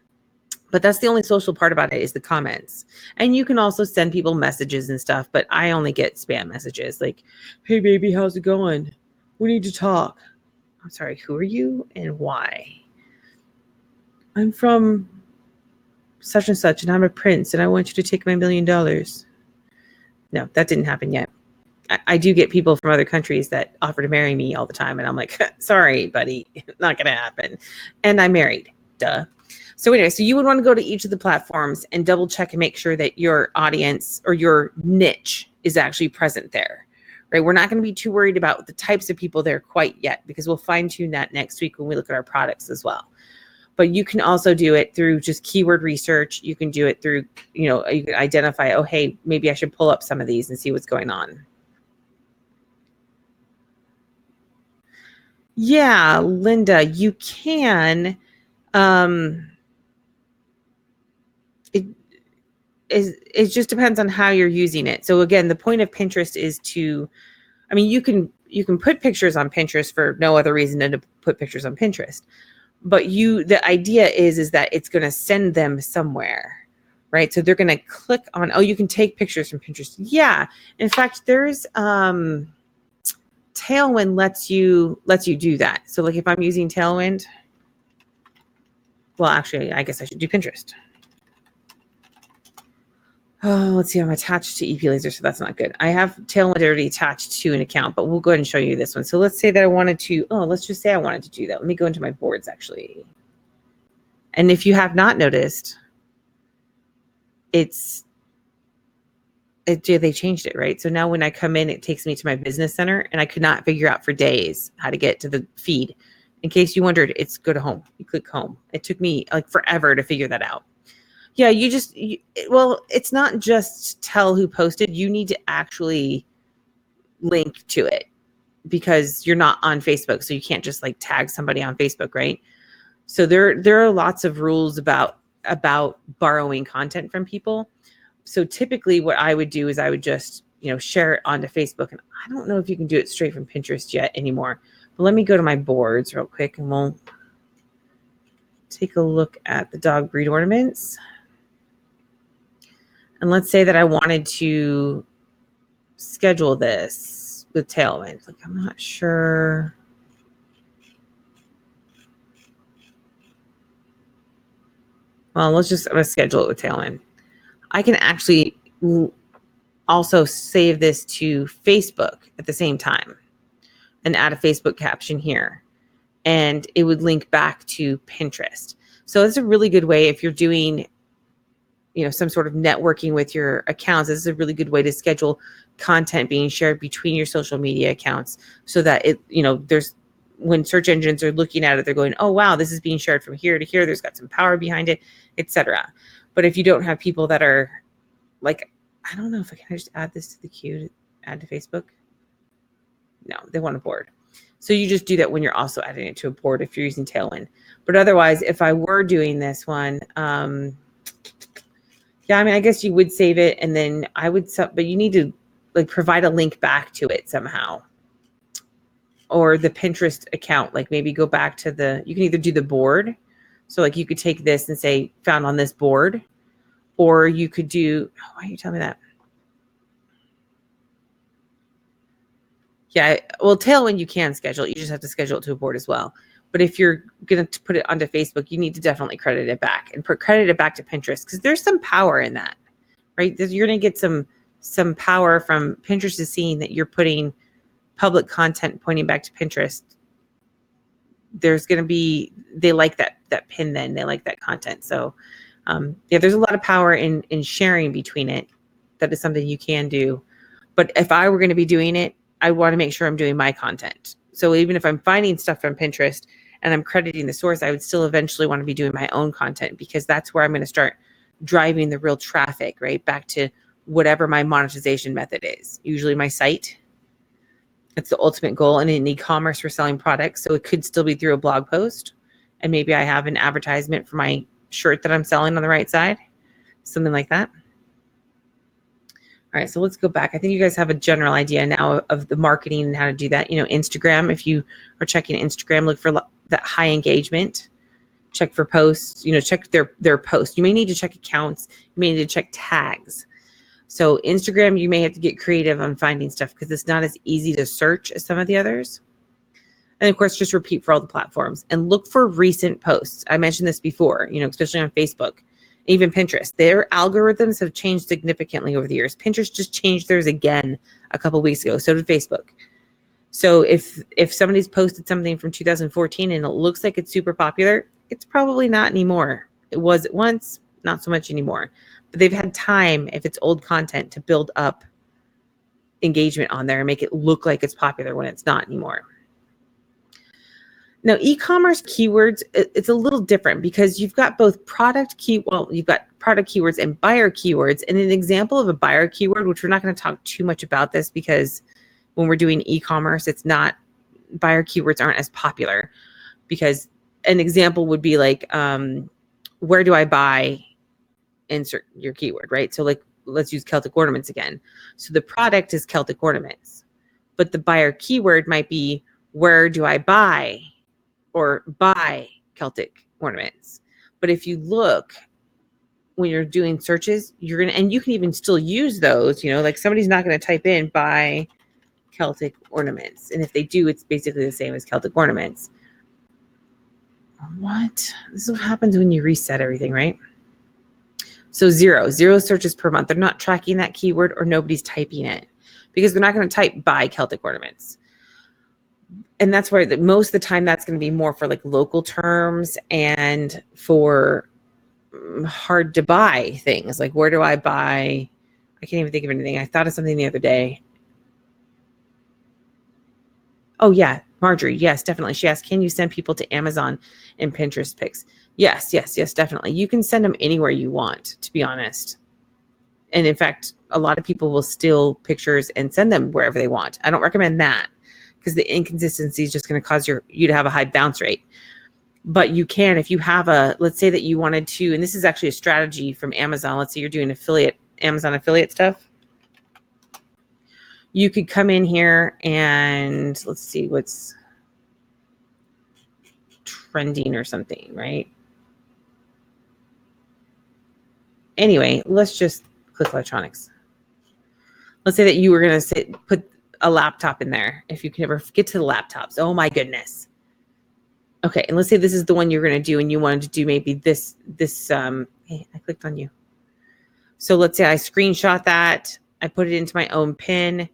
But that's the only social part about it is the comments. And you can also send people messages and stuff, but I only get spam messages like, hey baby, how's it going? We need to talk. I'm sorry, who are you and why? I'm from such and such, and I'm a prince, and I want you to take my $1 million. No, that didn't happen yet. I do get people from other countries that offer to marry me all the time. And I'm like, sorry, buddy, not going to happen. And I'm married, duh. So anyway, so you would want to go to each of the platforms and double check and make sure that your audience or your niche is actually present there, right? We're not going to be too worried about the types of people there quite yet because we'll fine tune that next week when we look at our products as well. But you can also do it through just keyword research. You can do it through, you can identify, oh, hey, maybe I should pull up some of these and see what's going on. Yeah, Linda, you can. It just depends on how you're using it. So again, the point of Pinterest is you can put pictures on Pinterest for no other reason than to put pictures on Pinterest. But the idea is that it's going to send them somewhere, right? So they're going to click on, oh, you can take pictures from Pinterest. Yeah. In fact, there's Tailwind lets you do that. So like if I'm using Tailwind, well, actually, I guess I should do Pinterest. Oh, let's see. I'm attached to EP Laser, so that's not good. I have Tailwind already attached to an account, but we'll go ahead and show you this one. So let's say that I wanted to, let's just say I wanted to do that. Let me go into my boards actually. And if you have not noticed, they changed it, right? So now when I come in, it takes me to my business center and I could not figure out for days how to get to the feed. In case you wondered, it's go to home. You click home. It took me like forever to figure that out. Yeah, it's not just tell who posted. You need to actually link to it. because you're not on Facebook. So you can't just like tag somebody on Facebook, right? So there are lots of rules about borrowing content from people. So typically what I would do is I would just, share it onto Facebook. And I don't know if you can do it straight from Pinterest yet anymore. But let me go to my boards real quick and we'll take a look at the dog breed ornaments. And let's say that I wanted to schedule this with Tailwind. Like, I'm not sure. Well, I'm going to schedule it with Tailwind. I can actually also save this to Facebook at the same time and add a Facebook caption here. And it would link back to Pinterest. So it's a really good way if you're doing, some sort of networking with your accounts. This is a really good way to schedule content being shared between your social media accounts so that there's, when search engines are looking at it, they're going, oh, wow, this is being shared from here to here. There's got some power behind it, etc. But if you don't have people that are like, I don't know if I can just add this to the queue to add to Facebook. No, they want a board. So you just do that when you're also adding it to a board if you're using Tailwind. But otherwise, if I were doing this one, I guess you would save it and then I would, but you need to like provide a link back to it somehow. Or the Pinterest account, like maybe go back to you can either do the board. So like you could take this and say found on this board, or you could do, why are you telling me that? Yeah, well, Tailwind you can schedule. You just have to schedule it to a board as well. But if you're going to put it onto Facebook, you need to definitely credit it back and credit it back to Pinterest because there's some power in that, right? You're going to get some power from Pinterest is seeing that you're putting public content pointing back to Pinterest. There's going to be, they like that pin then, they like that content. So there's a lot of power in sharing between it. That is something you can do. But if I were going to be doing it, I want to make sure I'm doing my content. So even if I'm finding stuff from Pinterest and I'm crediting the source, I would still eventually want to be doing my own content because that's where I'm going to start driving the real traffic, right? Back to whatever my monetization method is. Usually my site. That's the ultimate goal. And in e-commerce, we're selling products. So it could still be through a blog post. And maybe I have an advertisement for my shirt that I'm selling on the right side. Something like that. All right, so let's go back. I think you guys have a general idea now of the marketing and how to do that. Instagram, if you are checking Instagram, look for that high engagement. Check for posts, check their posts. You may need to check accounts. You may need to check tags. So Instagram, you may have to get creative on finding stuff because it's not as easy to search as some of the others. And of course, just repeat for all the platforms and look for recent posts. I mentioned this before, especially on Facebook. Even Pinterest, their algorithms have changed significantly over the years. Pinterest just changed theirs again a couple of weeks ago. So did Facebook. So if somebody's posted something from 2014 and it looks like it's super popular, it's probably not anymore. It was at once, not so much anymore. But they've had time, if it's old content, to build up engagement on there and make it look like it's popular when it's not anymore. Now, e-commerce keywords, it's a little different because you've got both you've got product keywords and buyer keywords. And an example of a buyer keyword, which we're not going to talk too much about this because when we're doing e-commerce, buyer keywords aren't as popular because an example would be like, where do I buy, insert your keyword, right? So like, let's use Celtic ornaments again. So the product is Celtic ornaments, but the buyer keyword might be, where do I buy? Or buy Celtic ornaments. But if you look, when you're doing searches, and you can even still use those, like somebody's not going to type in buy Celtic ornaments. And if they do, it's basically the same as Celtic ornaments. What? This is what happens when you reset everything, right? So zero searches per month. They're not tracking that keyword or nobody's typing it because they're not going to type buy Celtic ornaments. And that's where most of the time that's going to be more for like local terms and for hard to buy things. Like where do I buy? I can't even think of anything. I thought of something the other day. Oh yeah, Marjorie. Yes, definitely. She asked, can you send people to Amazon and Pinterest pics? Yes, definitely. You can send them anywhere you want, to be honest. And in fact, a lot of people will steal pictures and send them wherever they want. I don't recommend that. because the inconsistency is just going to cause you to have a high bounce rate. But you can, if you have let's say that you wanted to, and this is actually a strategy from Amazon. Let's say you're doing Amazon affiliate stuff. You could come in here and let's see what's trending or something, right? Anyway, let's just click electronics. Let's say that you were going to put a laptop in there. If you can ever get to the laptops. Oh my goodness. Okay. And let's say this is the one you're going to do and you wanted to do maybe this, hey, I clicked on you. So let's say I screenshot that. I put it into my own pin.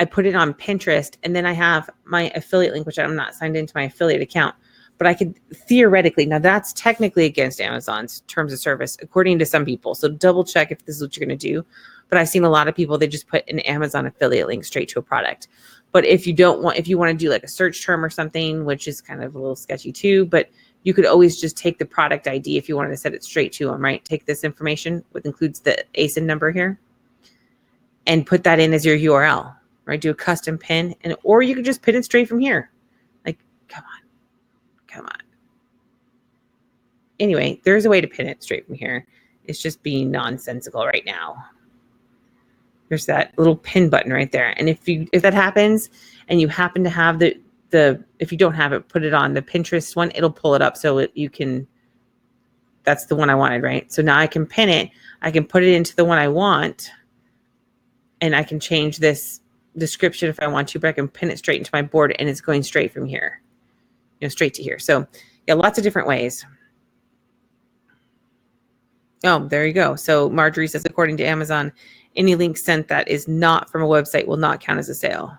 I put it on Pinterest, and then I have my affiliate link, which I'm not signed into my affiliate account, but I could theoretically, now that's technically against Amazon's terms of service, according to some people. So double check if this is what you're going to do. But I've seen a lot of people, they just put an Amazon affiliate link straight to a product. But if you want to do like a search term or something, which is kind of a little sketchy too, but you could always just take the product ID if you wanted to set it straight to them, right? Take this information, which includes the ASIN number here, and put that in as your URL, right? Do a custom pin, or you could just pin it straight from here. Like, come on. Anyway, there's a way to pin it straight from here. It's just being nonsensical right now. There's that little pin button right there. And if that happens and you happen to have if you don't have it, put it on the Pinterest one, it'll pull it up so you can, that's the one I wanted, right? So now I can pin it. I can put it into the one I want, and I can change this description if I want to, but I can pin it straight into my board and it's going straight from here, straight to here. So yeah, lots of different ways. Oh, there you go. So Marjorie says, according to Amazon, any link sent that is not from a website will not count as a sale.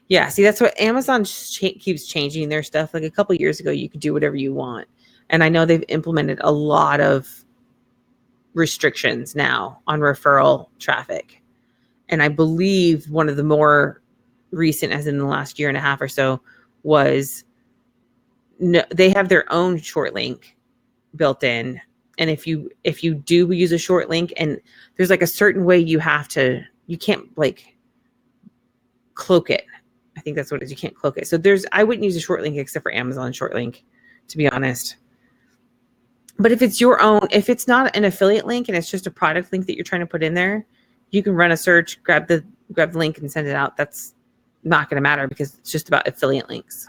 Yeah, see, that's what Amazon keeps changing their stuff. Like a couple years ago, you could do whatever you want. And I know they've implemented a lot of restrictions now on referral traffic. And I believe one of the more recent, as in the last year and a half or so, was they have their own short link built in. And if you do use a short link, and there's like a certain way you can't like cloak it. I think that's what it is. You can't cloak it. So I wouldn't use a short link except for Amazon short link, to be honest. But if it's your own, if it's not an affiliate link and it's just a product link that you're trying to put in there, you can run a search, grab the link and send it out. That's not going to matter because it's just about affiliate links.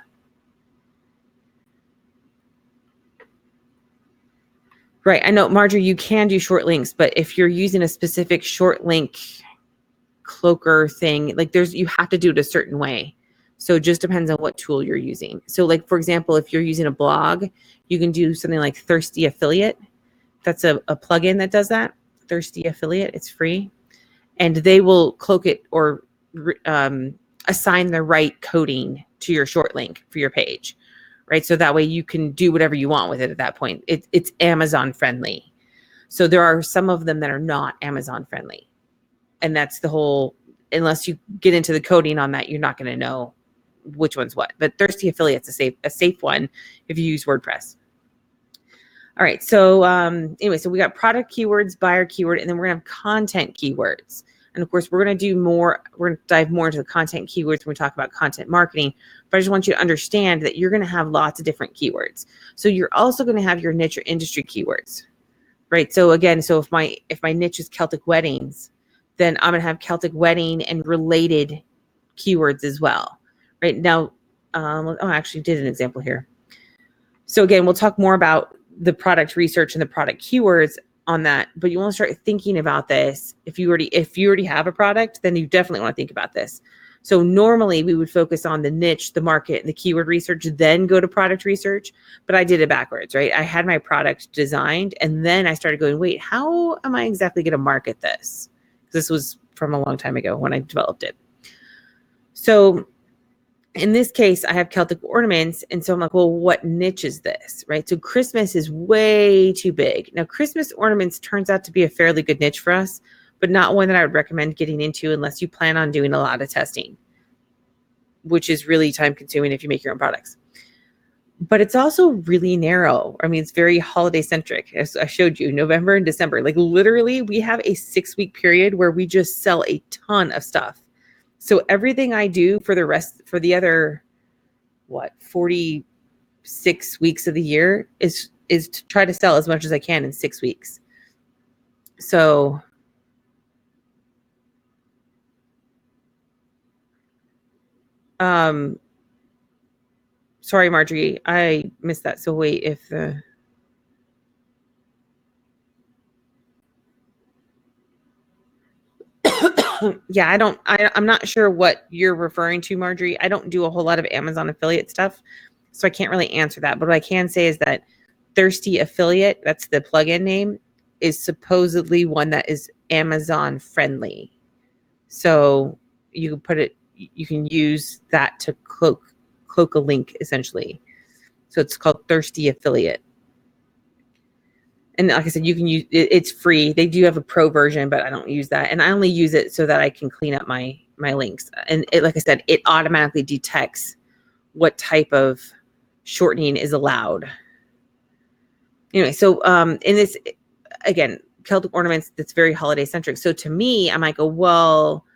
Right. I know, Marjorie, you can do short links, but if you're using a specific short link cloaker thing, like you have to do it a certain way. So it just depends on what tool you're using. So like, for example, if you're using a blog, you can do something like Thirsty Affiliate. That's a plugin that does that. Thirsty Affiliate, it's free. And they will cloak it or assign the right coding to your short link for your page, right? So that way you can do whatever you want with it at that point. It's Amazon friendly. So there are some of them that are not Amazon friendly. And that's the whole, unless you get into the coding on that, you're not going to know which one's what. But Thirsty Affiliate's a safe one if you use WordPress. All right. So anyway, so we got product keywords, buyer keyword, and then we're going to have content keywords. And of course, we're going to dive more into the content keywords when we talk about content marketing. But I just want you to understand that you're going to have lots of different keywords. So you're also going to have your niche or industry keywords, right? So again, if my niche is Celtic weddings, then I'm going to have Celtic wedding and related keywords as well, right? Now, I actually did an example here. So again, we'll talk more about the product research and the product keywords on that, but you want to start thinking about this. If you already have a product, then you definitely want to think about this. So normally we would focus on the niche, the market, and the keyword research, then go to product research, but I did it backwards, right? I had my product designed, and then I started going, wait, how am I exactly going to market this? This was from a long time ago when I developed it. So in this case, I have Celtic ornaments. And so I'm like, well, what niche is this, right? So Christmas is way too big. Now, Christmas ornaments turns out to be a fairly good niche for us, but not one that I would recommend getting into unless you plan on doing a lot of testing, which is really time consuming if you make your own products. But it's also really narrow. I mean, it's very holiday centric. As I showed you, November and December, like literally we have a 6-week period where we just sell a ton of stuff. So everything I do for the other, 46 weeks of the year is to try to sell as much as I can in 6 weeks. So sorry, Marjorie, I missed that. So wait, if the yeah, I'm not sure what you're referring to, Marjorie. I don't do a whole lot of Amazon affiliate stuff, so I can't really answer that. But what I can say is that Thirsty Affiliate, that's the plugin name, is supposedly one that is Amazon friendly. So you can use that to cloak a link essentially. So it's called Thirsty Affiliate. And like I said, you can use it, it's free. They do have a pro version, but I don't use that. And I only use it so that I can clean up my links. And like I said, it automatically detects what type of shortening is allowed. Anyway, so in this, again, Celtic ornaments, that's very holiday centric. So to me, I might go, well,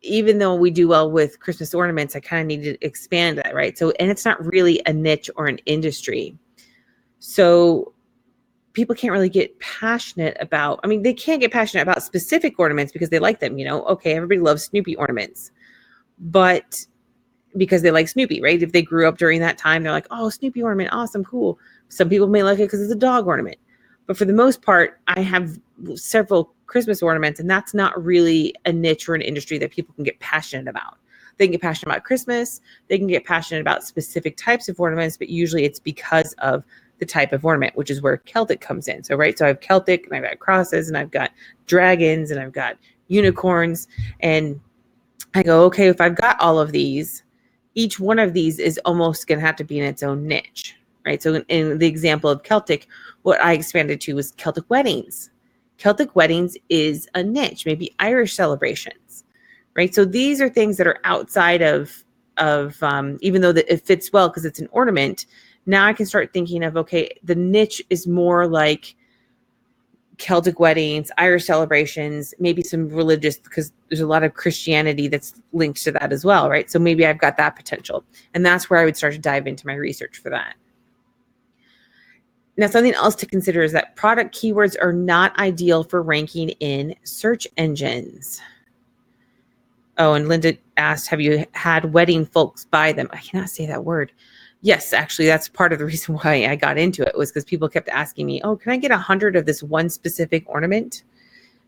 even though we do well with Christmas ornaments, I kind of need to expand that, right? So, and it's not really a niche or an industry. So people can't really get passionate about, I mean, they can't get passionate about specific ornaments because they like them, okay, everybody loves Snoopy ornaments, but because they like Snoopy, right? If they grew up during that time, they're like, oh, Snoopy ornament, awesome, cool. Some people may like it because it's a dog ornament. But for the most part, I have several Christmas ornaments, and that's not really a niche or an industry that people can get passionate about. They can get passionate about Christmas. They can get passionate about specific types of ornaments, but usually it's because of the type of ornament, which is where Celtic comes in. So, right, so I have Celtic, and I've got crosses, and I've got dragons, and I've got unicorns, and I go, okay, if I've got all of these, each one of these is almost going to have to be in its own niche, right? So in the example of Celtic, what I expanded to was Celtic weddings. Celtic weddings is a niche, maybe Irish celebrations, right? So these are things that are outside of even though that it fits well because it's an ornament. Now I can start thinking of, okay, the niche is more like Celtic weddings, Irish celebrations, maybe some religious, because there's a lot of Christianity that's linked to that as well, right? So maybe I've got that potential. And that's where I would start to dive into my research for that. Now, something else to consider is that product keywords are not ideal for ranking in search engines. Oh, and Linda asked, have you had wedding folks buy them? I cannot say that word. Yes, actually, that's part of the reason why I got into it was because people kept asking me, oh, can I get 100 of this one specific ornament?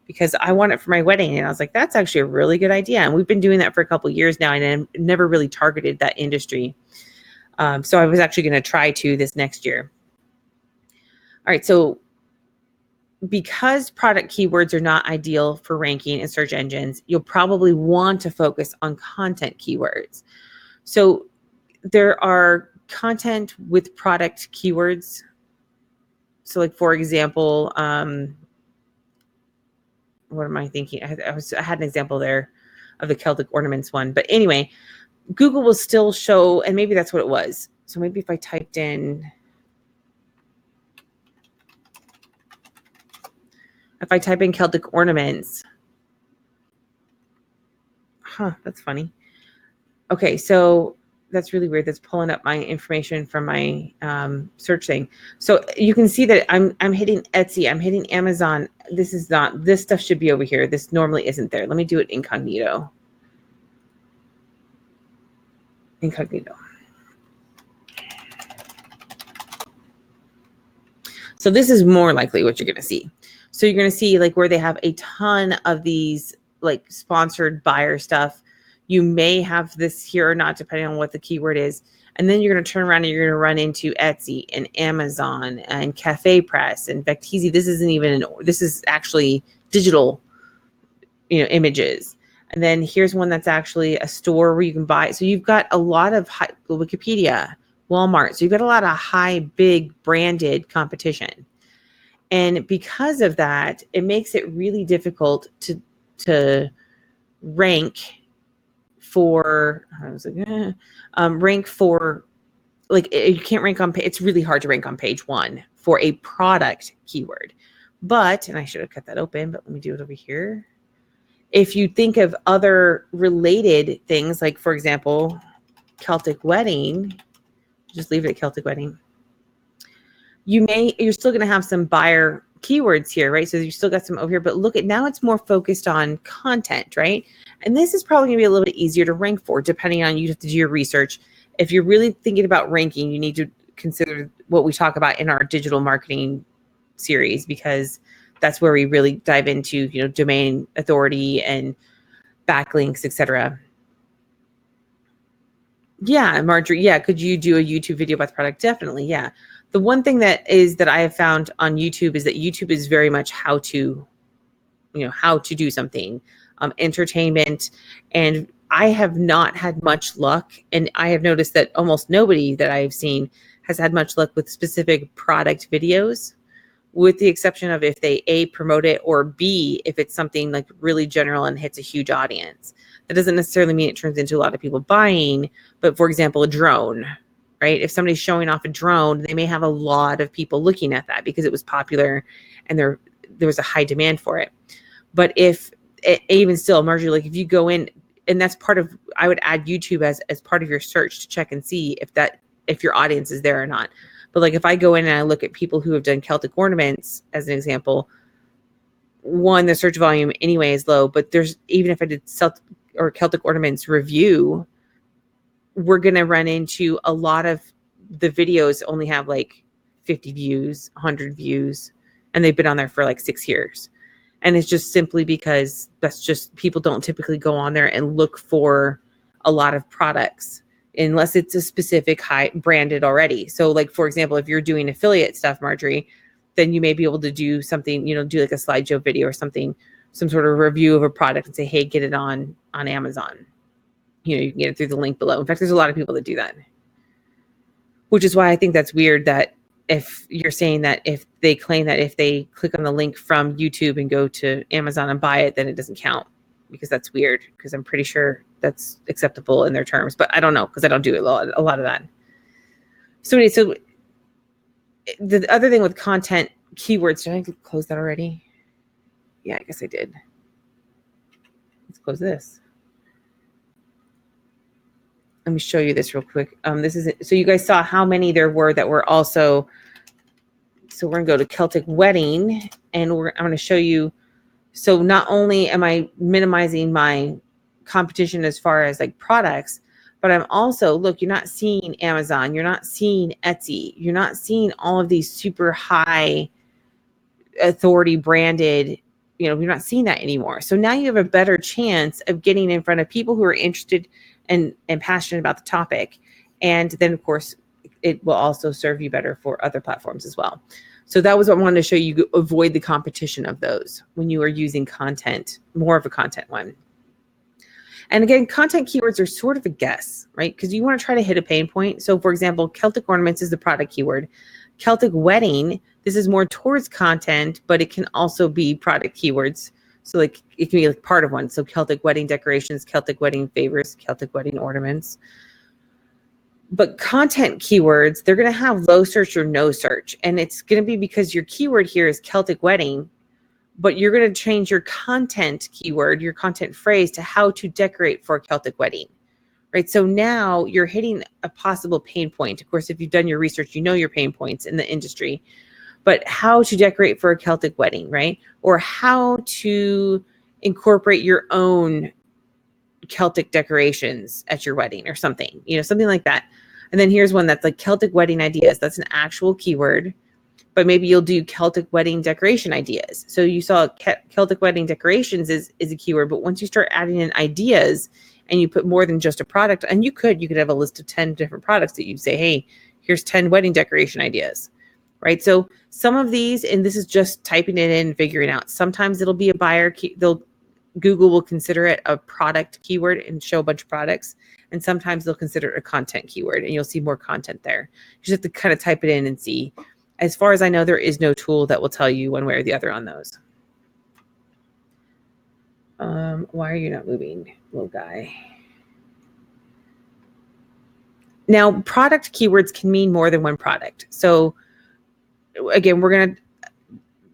Because I want it for my wedding. And I was like, that's actually a really good idea. And we've been doing that for a couple of years now and never really targeted that industry. So I was actually going to try to this next year. All right, so because product keywords are not ideal for ranking in search engines, you'll probably want to focus on content keywords. So there are content with product keywords. So like, for example, what am I thinking? I had an example there of the Celtic ornaments one. But anyway, Google will still show, and maybe that's what it was. So maybe if I typed in, Celtic ornaments, that's funny. Okay, so that's really weird. That's pulling up my information from my search thing. So you can see that I'm hitting Etsy, I'm hitting Amazon. This stuff should be over here. This normally isn't there. Let me do it incognito. Incognito. So this is more likely what you're going to see. So you're going to see like where they have a ton of these like sponsored buyer stuff. You may have this here or not, depending on what the keyword is. And then you're going to turn around and you're going to run into Etsy and Amazon and Cafe Press and Vecteezy. This is actually digital, images. And then here's one that's actually a store where you can buy. So you've got a lot of Wikipedia, Walmart. So you've got a lot of high, big branded competition. And because of that, it makes it really difficult to rank for, you can't rank on, it's really hard to rank on page 1 for a product keyword. But, and I should have cut that open, but let me do it over here. If you think of other related things, like for example, Celtic wedding, just leave it at Celtic wedding. You're still going to have some buyer keywords here, right? So you still got some over here, but look at now it's more focused on content, right? And this is probably going to be a little bit easier to rank for, depending on, you have to do your research. If you're really thinking about ranking, you need to consider what we talk about in our digital marketing series, because that's where we really dive into, domain authority and backlinks, etc. Yeah, Marjorie. Yeah, could you do a YouTube video about the product? Definitely. Yeah. The one thing that I have found on YouTube is that YouTube is very much how to do something, entertainment. And I have not had much luck. And I have noticed that almost nobody that I've seen has had much luck with specific product videos, with the exception of if they A, promote it, or B, if it's something like really general and hits a huge audience. That doesn't necessarily mean it turns into a lot of people buying, but for example, a drone, right? If somebody's showing off a drone, they may have a lot of people looking at that because it was popular and there was a high demand for it. But if even still, Marjorie, like if you go in, and that's part of, I would add YouTube as part of your search to check and see if your audience is there or not. But like if I go in and I look at people who have done Celtic ornaments as an example, one, the search volume anyway is low, but even if I did Celtic ornaments review, we're going to run into a lot of the videos only have like 50 views, 100 views, and they've been on there for like 6 years. And it's just simply because that's just, people don't typically go on there and look for a lot of products unless it's a specific high branded already. So like, for example, if you're doing affiliate stuff, Marjorie, then you may be able to do something, do like a slideshow video or something, some sort of review of a product and say, hey, get it on Amazon. You can get it through the link below. In fact, there's a lot of people that do that, which is why I think that's weird that if you're saying that if they claim that if they click on the link from YouTube and go to Amazon and buy it, then it doesn't count, because that's weird, because I'm pretty sure that's acceptable in their terms, but I don't know, because I don't do a lot of that. So anyway, so the other thing with content keywords, did I close that already? Yeah, I guess I did. Let's close this. Let me show you this real quick. This is it. So you guys saw how many there were that were also. So we're gonna go to Celtic wedding, and I'm gonna show you. So not only am I minimizing my competition as far as like products, but I'm also, look, you're not seeing Amazon, you're not seeing Etsy, you're not seeing all of these super high authority branded, you're not seeing that anymore. So now you have a better chance of getting in front of people who are interested and passionate about the topic. And then of course, it will also serve you better for other platforms as well. So that was what I wanted to show you. Avoid the competition of those when you are using content, more of a content one. And again, content keywords are sort of a guess, right? Because you want to try to hit a pain point. So for example, Celtic ornaments is the product keyword. Celtic wedding, this is more towards content, but it can also be product keywords. So like it can be like part of one. So Celtic wedding decorations, Celtic wedding favors, Celtic wedding ornaments. But content keywords, they're going to have low search or no search. And it's going to be because your keyword here is Celtic wedding, but you're going to change your content keyword, your content phrase, to how to decorate for a Celtic wedding, right? So now you're hitting a possible pain point. Of course, if you've done your research, you know your pain points in the industry, but how to decorate for a Celtic wedding, right? Or how to incorporate your own Celtic decorations at your wedding or something, something like that. And then here's one that's like Celtic wedding ideas. That's an actual keyword, but maybe you'll do Celtic wedding decoration ideas. So you saw Celtic wedding decorations is a keyword, but once you start adding in ideas and you put more than just a product, and you could have a list of 10 different products that you'd say, hey, here's 10 wedding decoration ideas, right? So some of these, and this is just typing it in and figuring out, sometimes it'll be a buyer key. Google will consider it a product keyword and show a bunch of products. And sometimes they'll consider it a content keyword, and you'll see more content there. You just have to kind of type it in and see. As far as I know, there is no tool that will tell you one way or the other on those. Why are you not moving, little guy? Now, product keywords can mean more than one product. So again, we're going to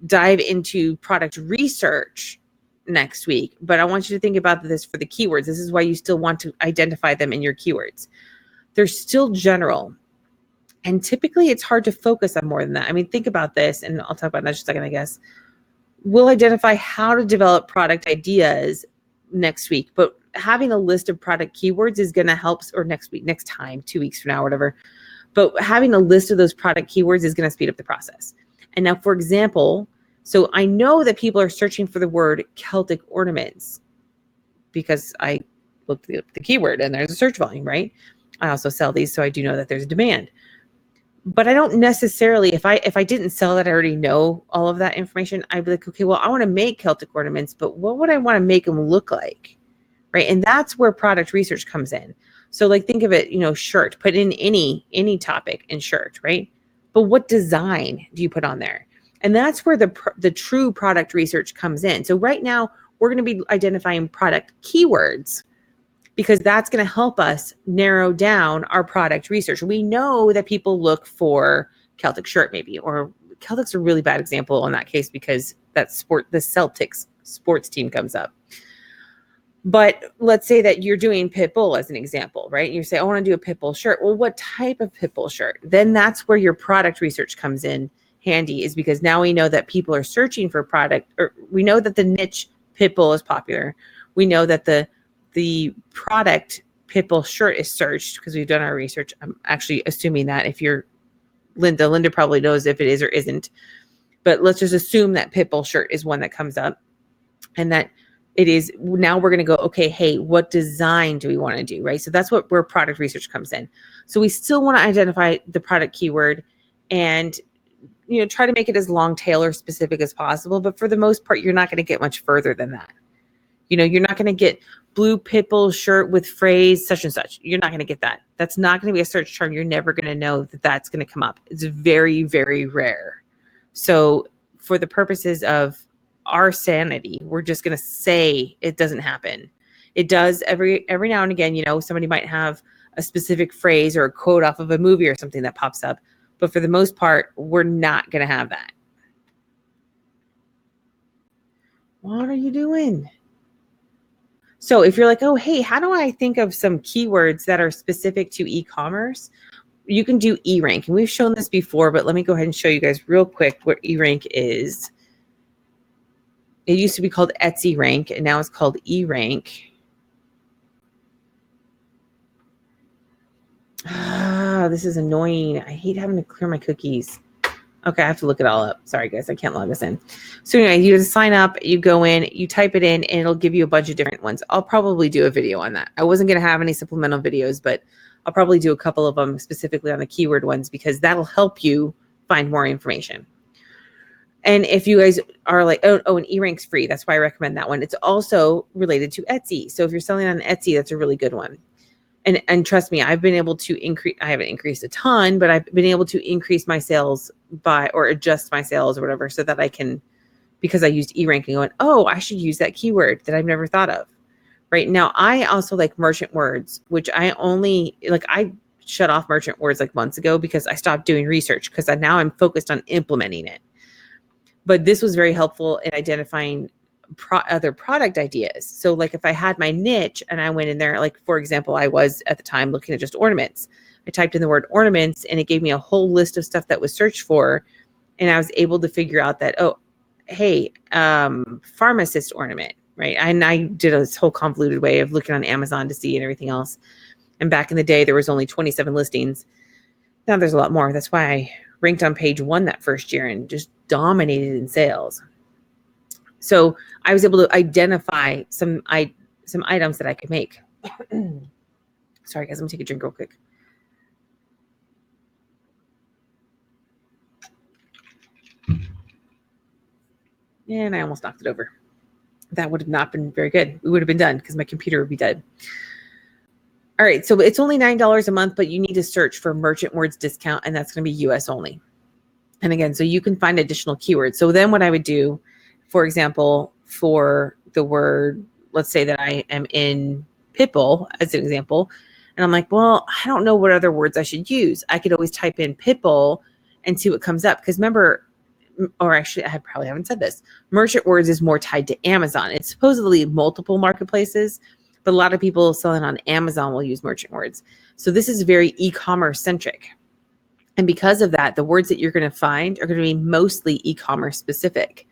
dive into product research next week, but I want you to think about this for the keywords. This is why you still want to identify them in your keywords. They're still general. And typically it's hard to focus on more than that. I mean, think about this, and I'll talk about that in just a second, I guess. We'll identify how to develop product ideas next week, but having a list of product keywords is going to help, or next week, next time, 2 weeks from now, whatever. But having a list of those product keywords is going to speed up the process. And now, for example, so I know that people are searching for the word Celtic ornaments because I looked at the keyword and there's a search volume, right? I also sell these, so I do know that there's a demand. But I don't necessarily, if I didn't sell that, I already know all of that information. I'd be like, okay, well, I want to make Celtic ornaments, but what would I want to make them look like? Right. And that's where product research comes in. So like, think of it, shirt, put in any topic in shirt, right? But what design do you put on there? And that's where the true product research comes in. So right now we're going to be identifying product keywords, because that's going to help us narrow down our product research. We know that people look for Celtic shirt maybe, or Celtic's a really bad example in that case because the Celtics sports team comes up. But let's say that you're doing PITBULL as an example, right? You say, I want to do a PITBULL shirt. Well, what type of PITBULL shirt? Then that's where your product research comes in handy, is because now we know that people are searching for product, or we know that the niche PITBULL is popular. We know that the product PITBULL shirt is searched because we've done our research. I'm actually assuming that if you're Linda probably knows if it is or isn't, but let's just assume that PITBULL shirt is one that comes up, and that it is. Now we're going to go, okay, hey, what design do we want to do, right? So that's where product research comes in. So we still want to identify the product keyword and try to make it as long tail or specific as possible, but for the most part, you're not going to get much further than that. You're not going to get blue PITBULL shirt with phrase such and such. You're not going to get that. That's not going to be a search term. You're never going to know that that's going to come up. It's very, very rare. So for the purposes of our sanity, we're just going to say it doesn't happen. It does every now and again. Somebody might have a specific phrase or a quote off of a movie or something that pops up. But for the most part, we're not going to have that. What are you doing? So if you're like, oh, hey, how do I think of some keywords that are specific to e-commerce? You can do eRank. And we've shown this before, but let me go ahead and show you guys real quick what eRank is. It used to be called Etsy Rank, and now it's called eRank. This is annoying. I hate having to clear my cookies. Okay, I have to look it all up. Sorry, guys, I can't log this in. So anyway, you just sign up, you go in, you type it in, and it'll give you a bunch of different ones. I'll probably do a video on that. I wasn't going to have any supplemental videos, but I'll probably do a couple of them specifically on the keyword ones, because that'll help you find more information. And if you guys are like, oh, and eRank's free. That's why I recommend that one. It's also related to Etsy. So if you're selling on Etsy, that's a really good one. And trust me, I've been able to increase, I haven't increased a ton, but I've been able to increase my sales or adjust my sales or whatever, so that I can, because I used eRank and going, oh, I should use that keyword that I've never thought of. Right now, I also like merchant words, which I shut off merchant words like months ago because I stopped doing research, because now I'm focused on implementing it. But this was very helpful in identifying other product ideas. So like if I had my niche and I went in there, like for example, I was at the time looking at just ornaments. I typed in the word ornaments and it gave me a whole list of stuff that was searched for. And I was able to figure out that, oh, hey, pharmacist ornament, right? And I did this whole convoluted way of looking on Amazon to see and everything else. And back in the day, there was only 27 listings. Now there's a lot more. That's why I ranked on page 1 that first year and just dominated in sales. So I was able to identify some items that I could make. Sorry, guys, I'm gonna take a drink real quick. And I almost knocked it over. That would have not been very good. We would have been done because my computer would be dead. All right, so it's only $9 a month, but you need to search for merchant words discount, and that's going to be US only. And again, so you can find additional keywords. So then what I would do, for example, for the word, let's say that I am in PITBULL as an example, and I'm like, well, I don't know what other words I should use. I could always type in PITBULL and see what comes up. Because remember, or actually, I probably haven't said this. Merchant Words is more tied to Amazon. It's supposedly multiple marketplaces, but a lot of people selling on Amazon will use Merchant Words. So this is very e-commerce centric. And because of that, the words that you're going to find are going to be mostly e-commerce specific,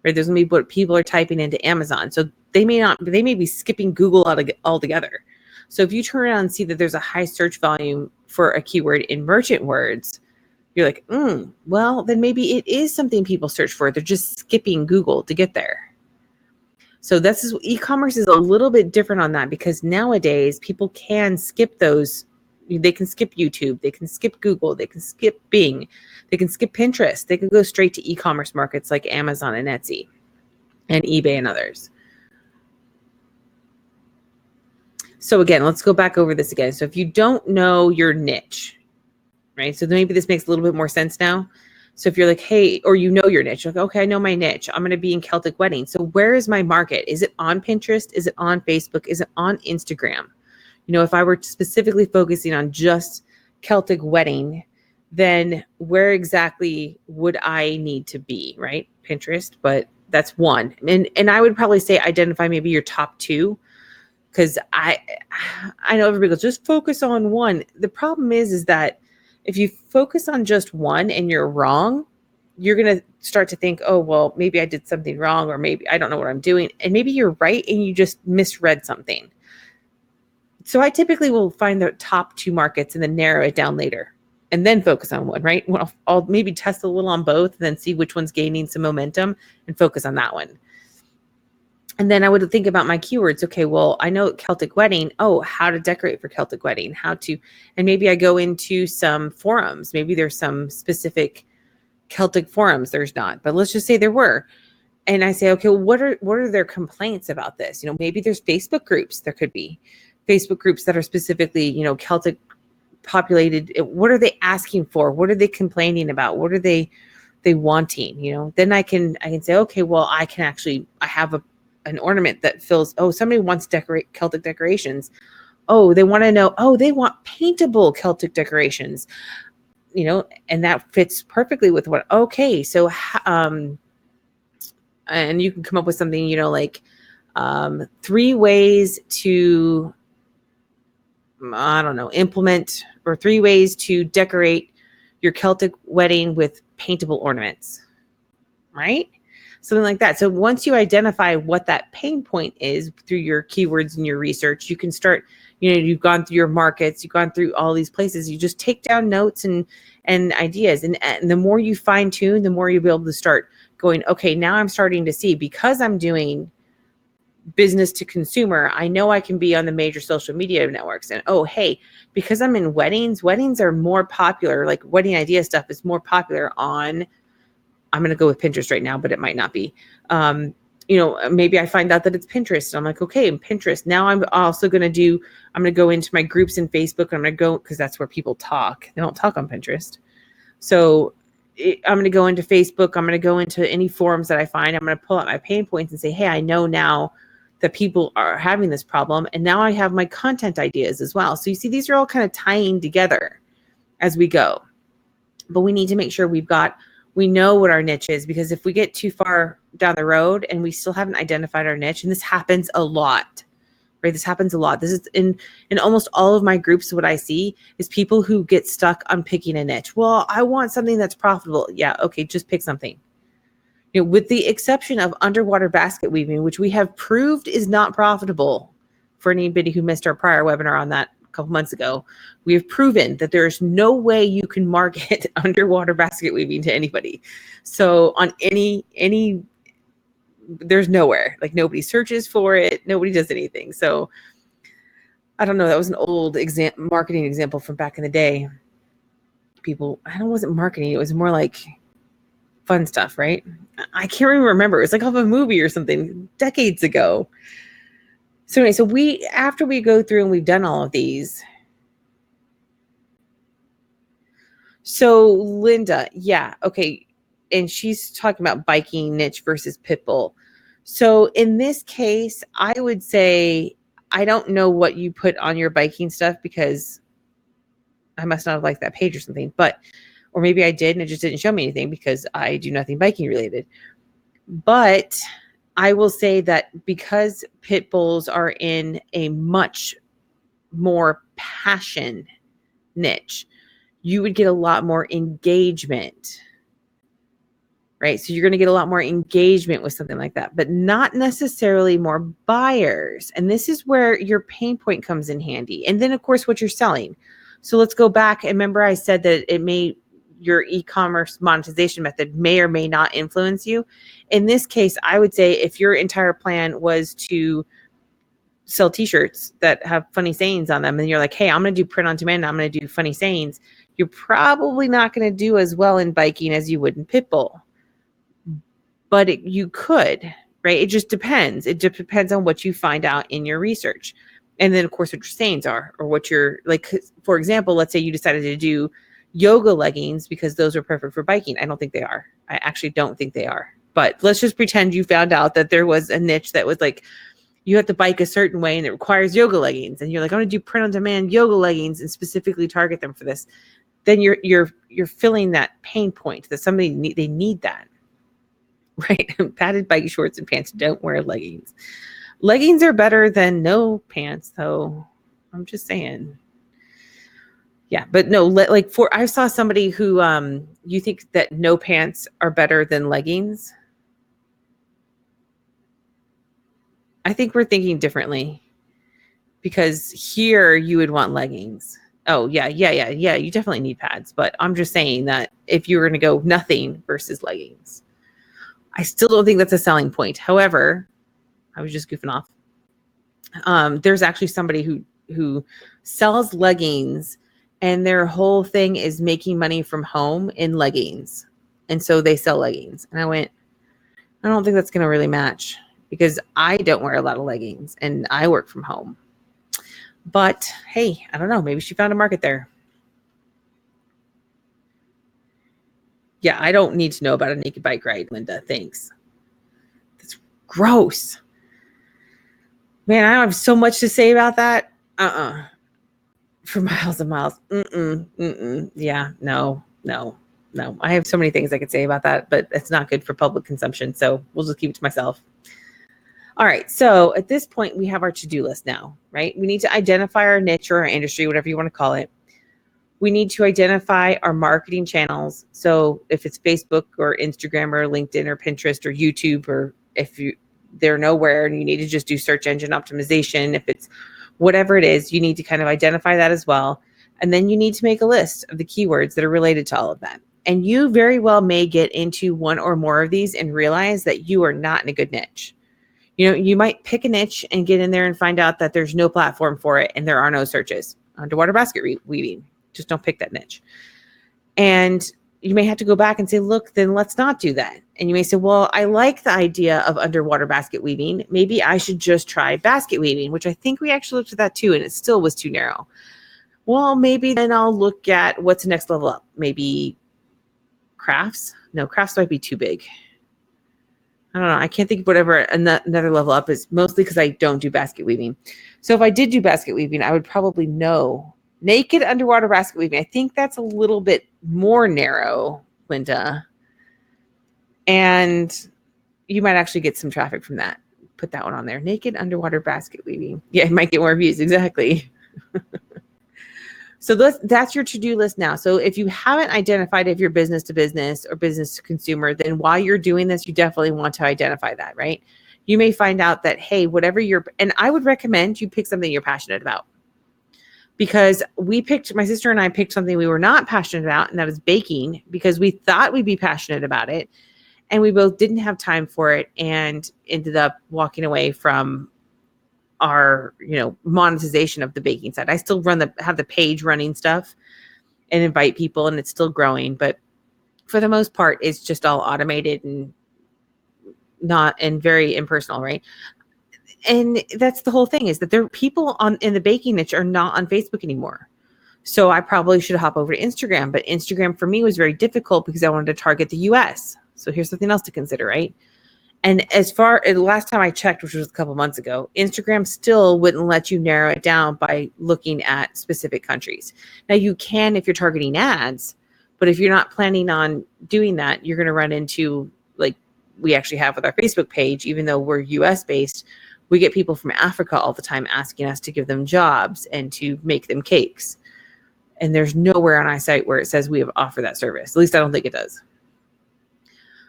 right? There's going to be what people are typing into Amazon. So they may be skipping Google altogether. So if you turn around and see that there's a high search volume for a keyword in Merchant Words, you're like, well, then maybe it is something people search for. They're just skipping Google to get there. So e-commerce is a little bit different on that, because nowadays people can skip those. They can skip YouTube. They can skip Google. They can skip Bing. They can skip Pinterest. They can go straight to e-commerce markets like Amazon and Etsy and eBay and others. So again, let's go back over this again. So if you don't know your niche, right? So maybe this makes a little bit more sense now. So if you're like, hey, or you know your niche, like, okay, I know my niche. I'm going to be in Celtic weddings. So where is my market? Is it on Pinterest? Is it on Facebook? Is it on Instagram? You know, if I were specifically focusing on just Celtic wedding, then where exactly would I need to be, right? Pinterest, but that's one. And I would probably say identify maybe your top two, because I know everybody goes, just focus on one. The problem is that if you focus on just one and you're wrong, you're going to start to think, oh, well, maybe I did something wrong, or maybe I don't know what I'm doing. And maybe you're right and you just misread something. So I typically will find the top two markets and then narrow it down later and then focus on one, right? Well, I'll maybe test a little on both and then see which one's gaining some momentum and focus on that one. And then I would think about my keywords. Okay, well, I know Celtic wedding. Oh, how to decorate for Celtic wedding, and maybe I go into some forums. Maybe there's some specific Celtic forums. There's not, but let's just say there were. And I say, okay, well, what are their complaints about this? You know, maybe there's Facebook groups. There could be Facebook groups that are specifically, you know, Celtic populated. What are they asking for? What are they complaining about? What are they wanting? You know, then I can say, okay, well, I have an ornament that fills, somebody wants Celtic decorations. Oh, they want to know, they want paintable Celtic decorations, you know, and that fits perfectly with what, okay. So, and you can come up with something, you know, like 3 ways to, I don't know, implement, or 3 ways to decorate your Celtic wedding with paintable ornaments, right? Something like that. So once you identify what that pain point is through your keywords and your research, you can start, you know, you've gone through your markets, you've gone through all these places, you just take down notes and ideas. And the more you fine tune, the more you'll be able to start going, okay, now I'm starting to see, because I'm doing business to consumer, I know I can be on the major social media networks. And hey, because I'm in weddings are more popular. Like wedding idea stuff is more popular on, I'm going to go with Pinterest right now, but it might not be. You know, maybe I find out that it's Pinterest. And I'm like, okay, Pinterest. Now I'm going to go into my groups in Facebook. And I'm going to go, because that's where people talk. They don't talk on Pinterest. So I'm going to go into Facebook. I'm going to go into any forums that I find. I'm going to pull out my pain points and say, hey, I know now that people are having this problem. And now I have my content ideas as well. So you see, these are all kind of tying together as we go. But we need to make sure we know what our niche is, because if we get too far down the road and we still haven't identified our niche, and this happens a lot, right? This happens a lot. This is in almost all of my groups. What I see is people who get stuck on picking a niche. Well, I want something that's profitable. Yeah. Okay. Just pick something. You know, with the exception of underwater basket weaving, which we have proved is not profitable. For anybody who missed our prior webinar on that a couple months ago, we have proven that there's no way you can market underwater basket weaving to anybody. So on any, there's nowhere, like nobody searches for it. Nobody does anything. So I don't know. That was an old marketing example from back in the day. It wasn't marketing. It was more like fun stuff, right? I can't even remember. It was like off a movie or something decades ago. So anyway, after we go through and we've done all of these. So Linda, yeah, okay. And she's talking about biking niche versus PITBULL. So in this case, I would say, I don't know what you put on your biking stuff, because I must not have liked that page or something. But Or maybe I did and it just didn't show me anything because I do nothing biking related. But I will say that because pit bulls are in a much more passion niche, you would get a lot more engagement, right? So you're going to get a lot more engagement with something like that, but not necessarily more buyers. And this is where your pain point comes in handy. And then of course, what you're selling. So let's go back. And remember I said that your e-commerce monetization method may or may not influence you. In this case, I would say if your entire plan was to sell t-shirts that have funny sayings on them and you're like, hey, I'm going to do print on demand, I'm going to do funny sayings, you're probably not going to do as well in biking as you would in PITBULL. But you could, right? It just depends. It just depends on what you find out in your research. And then of course what your sayings are, or what you're like, for example, let's say you decided to do yoga leggings because those are perfect for biking. I don't think they are. I actually don't think they are. But let's just pretend you found out that there was a niche that was like, you have to bike a certain way and it requires yoga leggings. And you're like, I'm going to do print on demand yoga leggings and specifically target them for this. Then you're filling that pain point that they need that, right? Padded bike shorts and pants, don't wear leggings. Leggings are better than no pants, though. I'm just saying. Yeah, but no, I saw somebody who, you think that no pants are better than leggings? I think we're thinking differently, because here you would want leggings. Oh yeah. You definitely need pads, but I'm just saying that if you were going to go nothing versus leggings, I still don't think that's a selling point. However, I was just goofing off. There's actually somebody who sells leggings, and their whole thing is making money from home in leggings. And so they sell leggings. And I went, I don't think that's going to really match, because I don't wear a lot of leggings and I work from home. But hey, I don't know. Maybe she found a market there. Yeah, I don't need to know about a naked bike ride, Linda. Thanks. That's gross. Man, I have so much to say about that. For miles and miles. Yeah, no. I have so many things I could say about that, but it's not good for public consumption. So we'll just keep it to myself. All right. So at this point, we have our to-do list now, right? We need to identify our niche or our industry, whatever you want to call it. We need to identify our marketing channels. So if it's Facebook or Instagram or LinkedIn or Pinterest or YouTube, or if they're nowhere and you need to just do search engine optimization, if it's whatever it is, you need to kind of identify that as well. And then you need to make a list of the keywords that are related to all of that. And you very well may get into one or more of these and realize that you are not in a good niche. You know, you might pick a niche and get in there and find out that there's no platform for it and there are no searches. Underwater basket weaving, just don't pick that niche. And you may have to go back and say, look, then let's not do that. And you may say, well, I like the idea of underwater basket weaving. Maybe I should just try basket weaving, which I think we actually looked at that too, and it still was too narrow. Well, maybe then I'll look at what's the next level up. Maybe crafts. No, crafts might be too big. I don't know. I can't think of whatever another level up is, mostly because I don't do basket weaving. So if I did do basket weaving, I would probably know naked underwater basket weaving. I think that's a little bit more narrow, Linda. And you might actually get some traffic from that. Put that one on there. Naked underwater basket weaving. Yeah, it might get more views. Exactly. So that's your to-do list now. So if you haven't identified if you're business to business or business to consumer, then while you're doing this, you definitely want to identify that, right? You may find out that, hey, and I would recommend you pick something you're passionate about. Because my sister and I picked something we were not passionate about, and that was baking, because we thought we'd be passionate about it. And we both didn't have time for it and ended up walking away from our, monetization of the baking side. I still have the page running stuff and invite people, and it's still growing, but for the most part, it's just all automated and very impersonal, right? And that's the whole thing, is that there are people in the baking niche are not on Facebook anymore. So I probably should hop over to Instagram, but Instagram for me was very difficult because I wanted to target the US. So here's something else to consider, right? And the last time I checked, which was a couple months ago, Instagram still wouldn't let you narrow it down by looking at specific countries. Now you can if you're targeting ads, But if you're not planning on doing that, you're going to run into, like we actually have with our Facebook page, even though we're US based, we get people from Africa all the time asking us to give them jobs and to make them cakes. And there's nowhere on our site where it says we have offered that service. At least I don't think it does.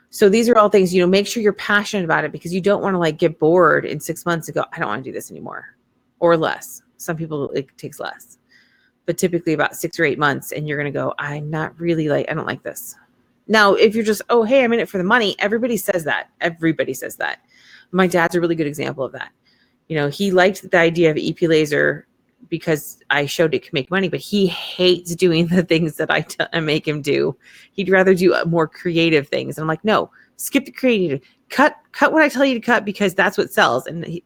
So these are all things, make sure you're passionate about it, because you don't want to like get bored in 6 months and go, I don't want to do this anymore, or less. Some people, it takes less, but typically about 6 or 8 months. And you're going to go, I'm not really I don't like this. Now, if you're just, oh, hey, I'm in it for the money. Everybody says that. Everybody says that. My dad's a really good example of that. He liked the idea of EP laser because I showed it can make money, but he hates doing the things that I make him do. He'd rather do more creative things. And I'm like, no, skip the creative. Cut what I tell you to cut, because that's what sells. And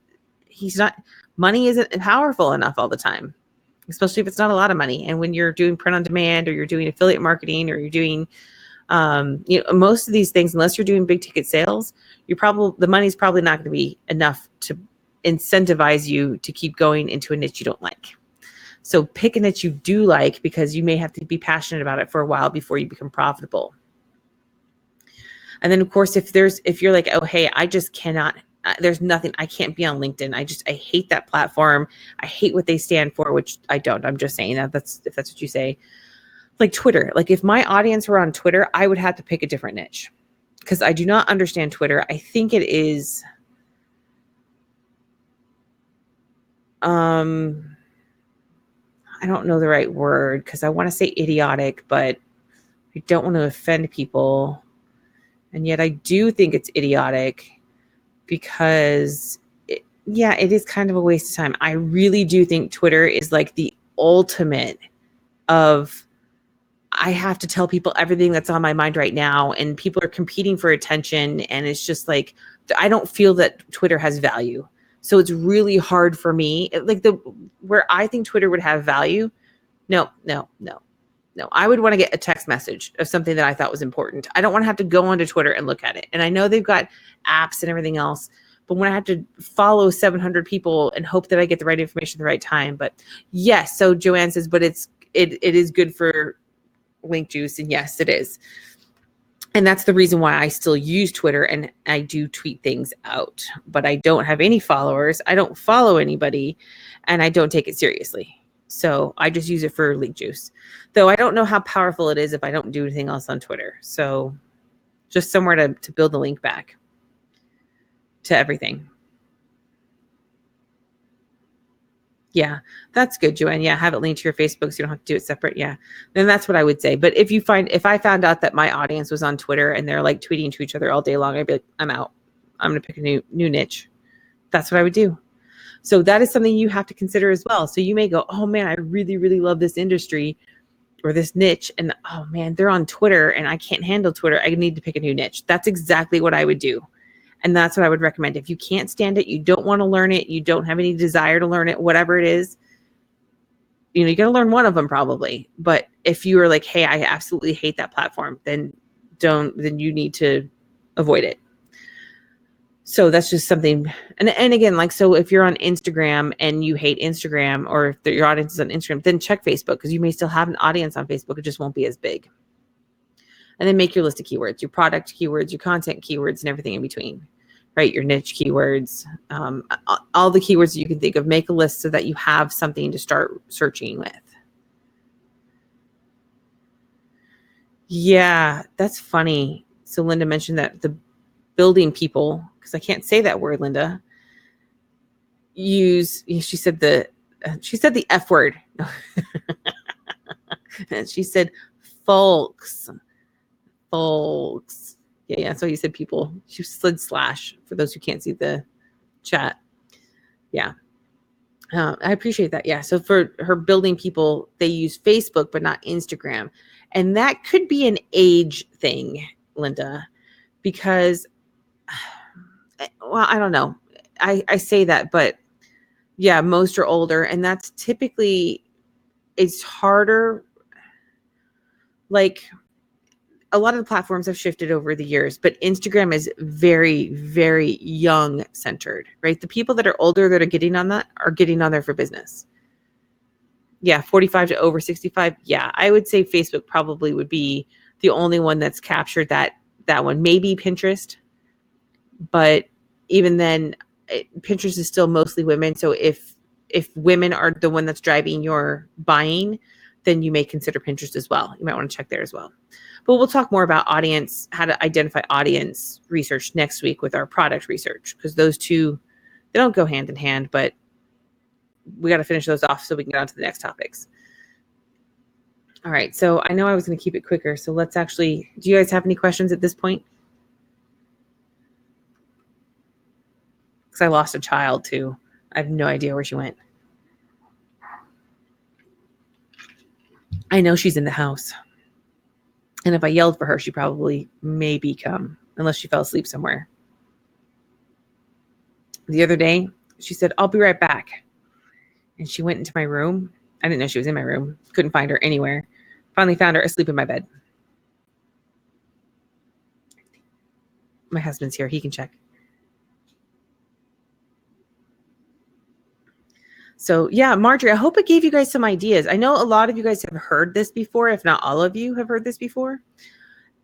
he's not, money isn't powerful enough all the time, especially if it's not a lot of money. And when you're doing print on demand, or you're doing affiliate marketing, or you're doing, most of these things, unless you're doing big ticket sales, the money's probably not going to be enough to incentivize you to keep going into a niche you don't like. So pick a niche you do like, because you may have to be passionate about it for a while before you become profitable. And then of course, if you're like, oh, hey, I just cannot, there's nothing, I can't be on LinkedIn. I hate that platform. I hate what they stand for, which I don't. I'm just saying that if that's what you say. Like Twitter, like if my audience were on Twitter, I would have to pick a different niche, because I do not understand Twitter. I think it is, I don't know the right word, because I want to say idiotic, but I don't want to offend people. And yet I do think it's idiotic, because it is kind of a waste of time. I really do think Twitter is like the ultimate of, I have to tell people everything that's on my mind right now, and people are competing for attention. And it's just like, I don't feel that Twitter has value. So it's really hard for me. Where I think Twitter would have value. No. I would want to get a text message of something that I thought was important. I don't want to have to go onto Twitter and look at it. And I know they've got apps and everything else, but when I have to follow 700 people and hope that I get the right information at the right time. But yes, so Joanne says, but it is good for link juice. And yes, it is. And that's the reason why I still use Twitter, and I do tweet things out, but I don't have any followers. I don't follow anybody, and I don't take it seriously. So I just use it for link juice, though I don't know how powerful it is if I don't do anything else on Twitter. So just somewhere to build the link back to everything. Yeah, that's good, Joanne. Yeah, have it linked to your Facebook so you don't have to do it separate. Yeah, then that's what I would say. But if I found out that my audience was on Twitter and they're like tweeting to each other all day long, I'd be like, I'm out. I'm going to pick a new niche. That's what I would do. So that is something you have to consider as well. So you may go, oh man, I really, really love this industry or this niche. And oh man, they're on Twitter and I can't handle Twitter. I need to pick a new niche. That's exactly what I would do. And that's what I would recommend. If you can't stand it, you don't want to learn it, you don't have any desire to learn it, whatever it is, you got to learn one of them probably. But if you are like, hey, I absolutely hate that platform, then you need to avoid it. So that's just something. And again, so if you're on Instagram and you hate Instagram, or if your audience is on Instagram, then check Facebook, because you may still have an audience on Facebook. It just won't be as big. And then make your list of keywords, your product keywords, your content keywords, and everything in between, right? Your niche keywords, all the keywords you can think of. Make a list so that you have something to start searching with. Yeah, that's funny. So Linda mentioned that the building people, because I can't say that word, Linda, she said the F word. And she said folks. Yeah. So you said people. She slid / for those who can't see the chat. Yeah. I appreciate that. Yeah. So for her building people, they use Facebook, but not Instagram. And that could be an age thing, Linda, because, well, I don't know. I say that, but yeah, most are older, and that's typically, it's harder. Like, a lot of the platforms have shifted over the years, but Instagram is very, very young centered, right? The people that are older that are getting on that are getting on there for business. Yeah, 45 to over 65. Yeah, I would say Facebook probably would be the only one that's captured that one. Maybe Pinterest, but even then, Pinterest is still mostly women. So if women are the one that's driving your buying, then you may consider Pinterest as well. You might want to check there as well. But we'll talk more about audience, how to identify audience research next week with our product research, because those two, they don't go hand in hand, but we got to finish those off so we can get on to the next topics. All right. So I know I was going to keep it quicker. So let's actually, do you guys have any questions at this point? Because I lost a child too. I have no idea where she went. I know she's in the house. And if I yelled for her, she probably maybe come, unless she fell asleep somewhere. The other day, she said, I'll be right back. And she went into my room. I didn't know she was in my room. Couldn't find her anywhere. Finally found her asleep in my bed. My husband's here. He can check. So yeah, Marjorie, I hope it gave you guys some ideas. I know a lot of you guys have heard this before, if not all of you have heard this before.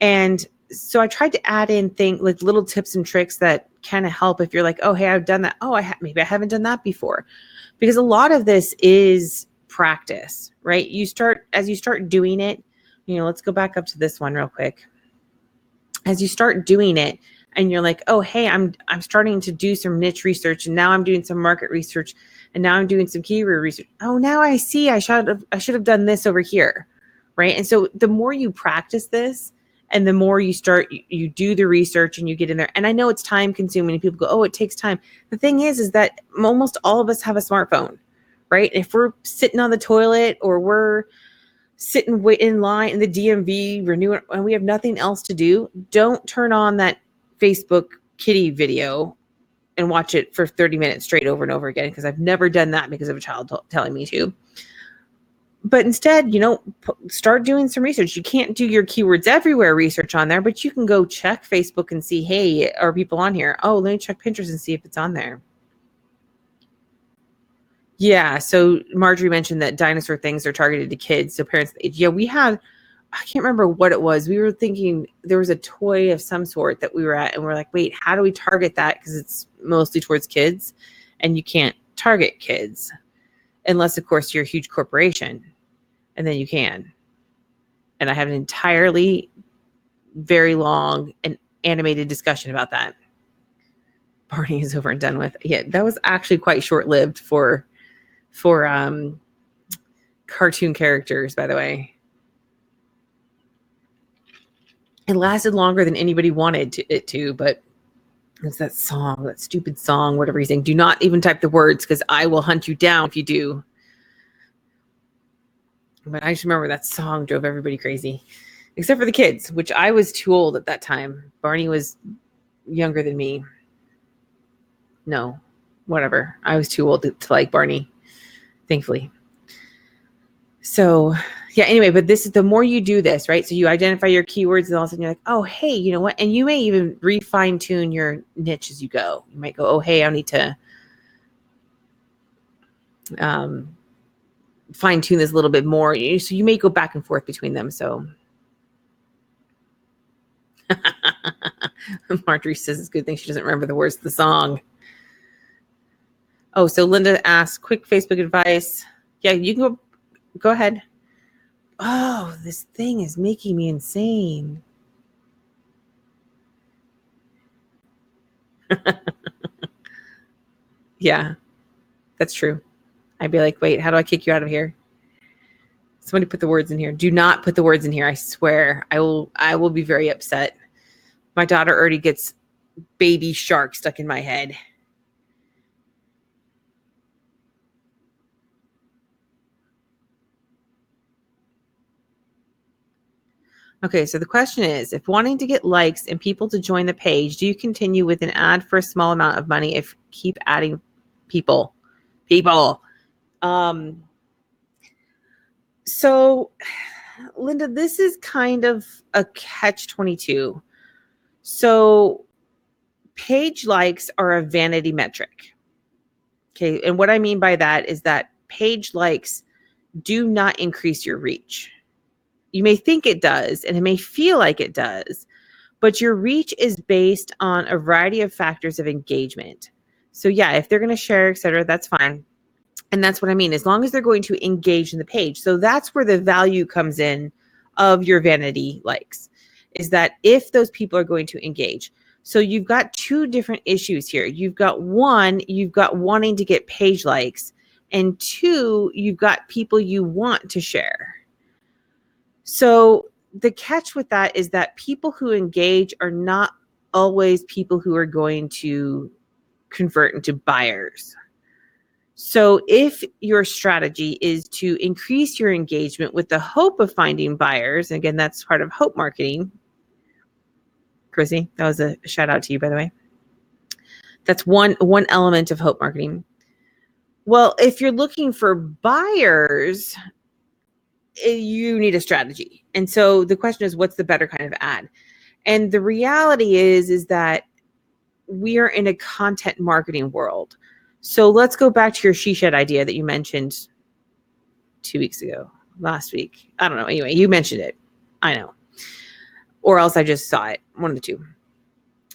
And so I tried to add in things like little tips and tricks that kind of help if you're like, oh, hey, I've done that. Oh, maybe I haven't done that before. Because a lot of this is practice, right? As you start doing it, let's go back up to this one real quick. As you start doing it and you're like, oh, hey, I'm starting to do some niche research, and now I'm doing some market research, and now I'm doing some keyword research. Oh, now I see I should have done this over here, right? And so the more you practice this, and the more you do the research and you get in there. And I know it's time consuming and people go, oh, it takes time. The thing is that almost all of us have a smartphone, right? If we're sitting on the toilet or we're sitting in line in the DMV renewing and we have nothing else to do, don't turn on that Facebook kitty video and watch it for 30 minutes straight over and over again, because I've never done that because of a child telling me to. But instead, start doing some research. You can't do your keywords everywhere research on there, but you can go check Facebook and see, hey, are people on here? Oh, let me check Pinterest and see if it's on there. Yeah, so Marjorie mentioned that dinosaur things are targeted to kids, so parents. Yeah, we had, I can't remember what it was. We were thinking there was a toy of some sort that we were at, and we're like, wait, how do we target that? Because it's mostly towards kids, and you can't target kids. Unless, of course, you're a huge corporation, and then you can. And I have an entirely very long and animated discussion about that. Barney is over and done with. Yeah, that was actually quite short-lived for cartoon characters, by the way. It lasted longer than anybody wanted it to, but it's that song, that stupid song, whatever he's saying. Do not even type the words, because I will hunt you down if you do. But I just remember that song drove everybody crazy, except for the kids, which I was too old at that time. Barney was younger than me. No, whatever. I was too old to like Barney, thankfully. So yeah, anyway, but this is the more you do this, right? So you identify your keywords, and all of a sudden you're like, oh, hey, you know what? And you may even refine tune your niche as you go. You might go, oh, hey, I need to fine tune this a little bit more. So you may go back and forth between them. So Marjorie says it's a good thing she doesn't remember the words of the song. Oh, so Linda asked, quick Facebook advice. Yeah, you can go ahead. Oh, this thing is making me insane. Yeah, that's true. I'd be like, wait, how do I kick you out of here? Somebody put the words in here. Do not put the words in here. I swear, I will be very upset. My daughter already gets baby shark stuck in my head. Okay, so the question is, if wanting to get likes and people to join the page, do you continue with an ad for a small amount of money if keep adding people? So, Linda, this is kind of a catch-22. So page likes are a vanity metric. Okay, and what I mean by that is that page likes do not increase your reach. You may think it does, and it may feel like it does, but your reach is based on a variety of factors of engagement. So yeah, if they're going to share, etc., that's fine. And that's what I mean, as long as they're going to engage in the page. So that's where the value comes in of your vanity likes, is that if those people are going to engage. So you've got two different issues here. You've got one, you've got wanting to get page likes, and two, you've got people you want to share. So the catch with that is that people who engage are not always people who are going to convert into buyers. So if your strategy is to increase your engagement with the hope of finding buyers, and again, that's part of hope marketing. Chrissy, that was a shout out to you, by the way. That's one element of hope marketing. Well, if you're looking for buyers, you need a strategy. And so the question is, what's the better kind of ad? And the reality is that we are in a content marketing world. So let's go back to your she shed idea that you mentioned 2 weeks ago, last week. I don't know. Anyway, you mentioned it. I know. Or else I just saw it, one of the two.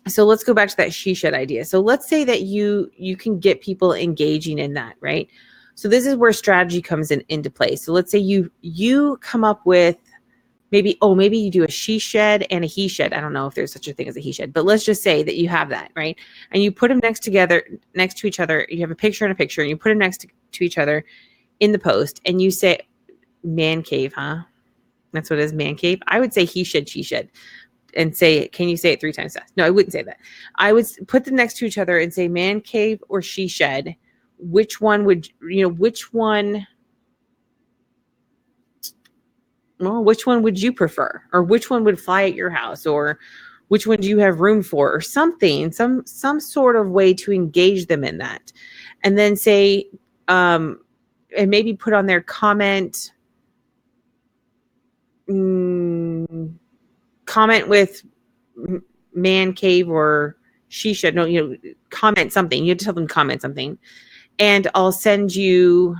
So let's go back to that she shed idea. So let's say that you can get people engaging in that, right? So this is where strategy comes into play. So let's say you come up with maybe you do a she shed and a he shed. I don't know if there's such a thing as a he shed, but let's just say that you have that, right? And you put them next to each other. You have a picture and a picture, and you put them next to each other in the post, and you say, man cave, huh? That's what it is, man cave. I would say he shed, she shed, and say, can you say it 3 times fast? No, I wouldn't say that. I would put them next to each other and say, man cave or she shed. Which one would you prefer? Or which one would fly at your house? Or which one do you have room for? Or something, some sort of way to engage them in that. And then say, and maybe put on their comment, comment with man cave or she shed. No, comment something. You have to tell them comment something. And I'll send you,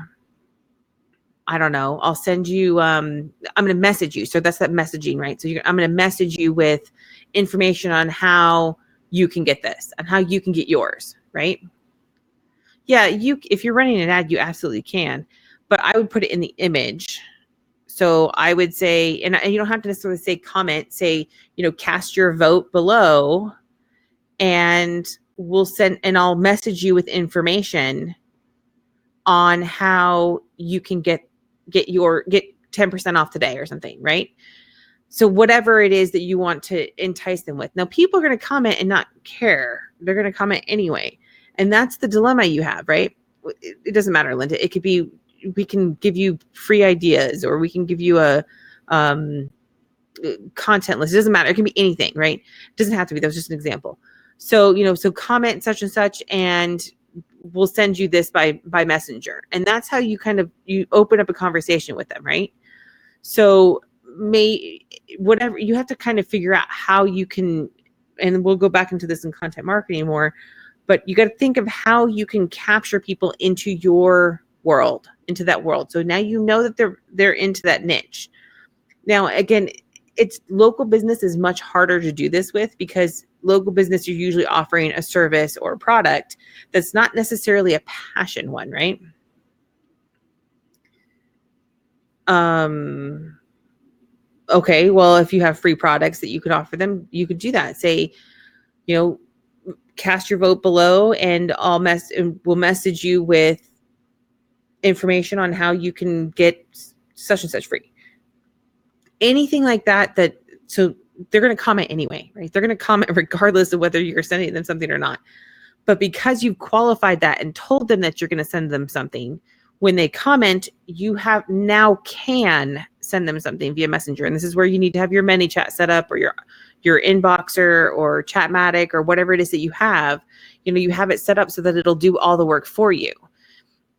I don't know, I'm going to message you. So that's that messaging, right? So I'm going to message you with information on how you can get this and how you can get yours, right? Yeah, if you're running an ad, you absolutely can, but I would put it in the image. So I would say, and you don't have to necessarily say comment, say, cast your vote below, and I'll message you with information on how you can get 10% off today or something, right? So whatever it is that you want to entice them with. Now, people are going to comment and not care. They're going to comment anyway. And that's the dilemma you have, right? It doesn't matter, Linda. It could be, we can give you free ideas, or we can give you a content list. It doesn't matter. It can be anything, right? It doesn't have to be. That was just an example. So, so comment such and such, and we'll send you this by messenger. And that's how you open up a conversation with them, right? So whatever, you have to kind of figure out how you can, and we'll go back into this in content marketing more, but you got to think of how you can capture people into your world, into that world. So now you know that they're into that niche. Now, again, it's local business is much harder to do this with, because local business, you're usually offering a service or a product that's not necessarily a passion one, right? Okay, well, if you have free products that you could offer them, you could do that. Say, cast your vote below, and we'll message you with information on how you can get such and such free. Anything like that, so they're going to comment anyway, right? They're going to comment regardless of whether you're sending them something or not. But because you've qualified that and told them that you're going to send them something, when they comment, you can send them something via Messenger. And this is where you need to have your ManyChat set up, or your Inboxer or Chatmatic or whatever it is that you have. You have it set up so that it'll do all the work for you.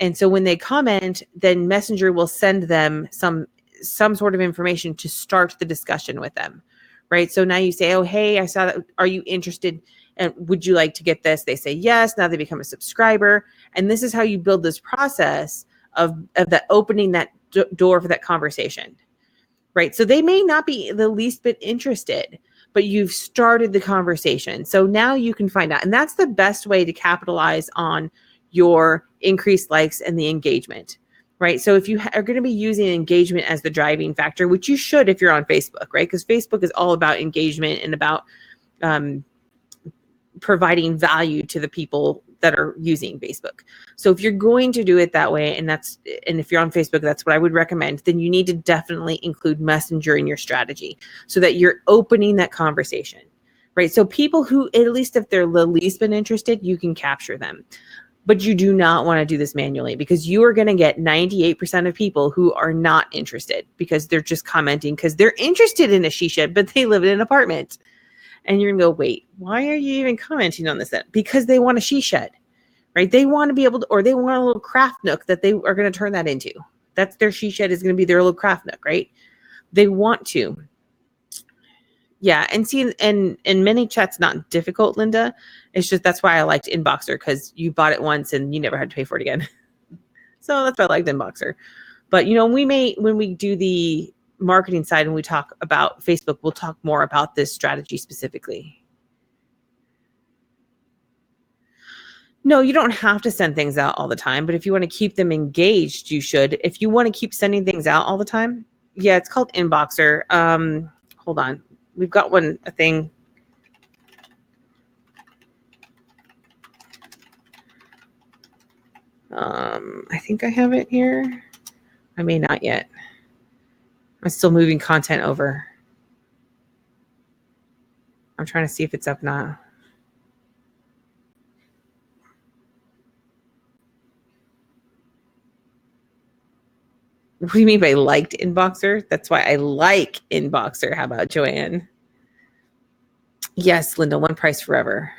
And so when they comment, then Messenger will send them some sort of information to start the discussion with them, right? So now you say, oh, hey, I saw that. Are you interested? And would you like to get this? They say yes. Now they become a subscriber. And this is how you build this process of that, opening that door for that conversation, right? So they may not be the least bit interested, but you've started the conversation. So now you can find out. And that's the best way to capitalize on your increased likes and the engagement, right? So if you are going to be using engagement as the driving factor, which you should if you're on Facebook, right? Because Facebook is all about engagement and about providing value to the people that are using Facebook. So if you're going to do it that way, and if you're on Facebook, that's what I would recommend, then you need to definitely include Messenger in your strategy so that you're opening that conversation, right? So people who, at least if they're the least been interested, you can capture them. But you do not want to do this manually, because you are going to get 98% of people who are not interested because they're just commenting because they're interested in a she shed, but they live in an apartment. And you're going to go, wait, why are you even commenting on this? Because they want a she shed, right? They want to be able to, or they want a little craft nook that they are going to turn that into. That's their she shed is going to be their little craft nook, right? They want to. Yeah. And see, and ManyChat's not difficult, Linda. It's just, that's why I liked Inboxer, because you bought it once and you never had to pay for it again. So that's why I liked Inboxer. But, when we do the marketing side and we talk about Facebook, we'll talk more about this strategy specifically. No, you don't have to send things out all the time, but if you want to keep them engaged, you should. If you want to keep sending things out all the time, yeah, it's called Inboxer. Hold on. We've got a thing. I think I have it here. I may not yet. I'm still moving content over. I'm trying to see if it's up now. What do you mean by liked Inboxer? That's why I like Inboxer. How about Joanne? Yes, Linda, one price forever.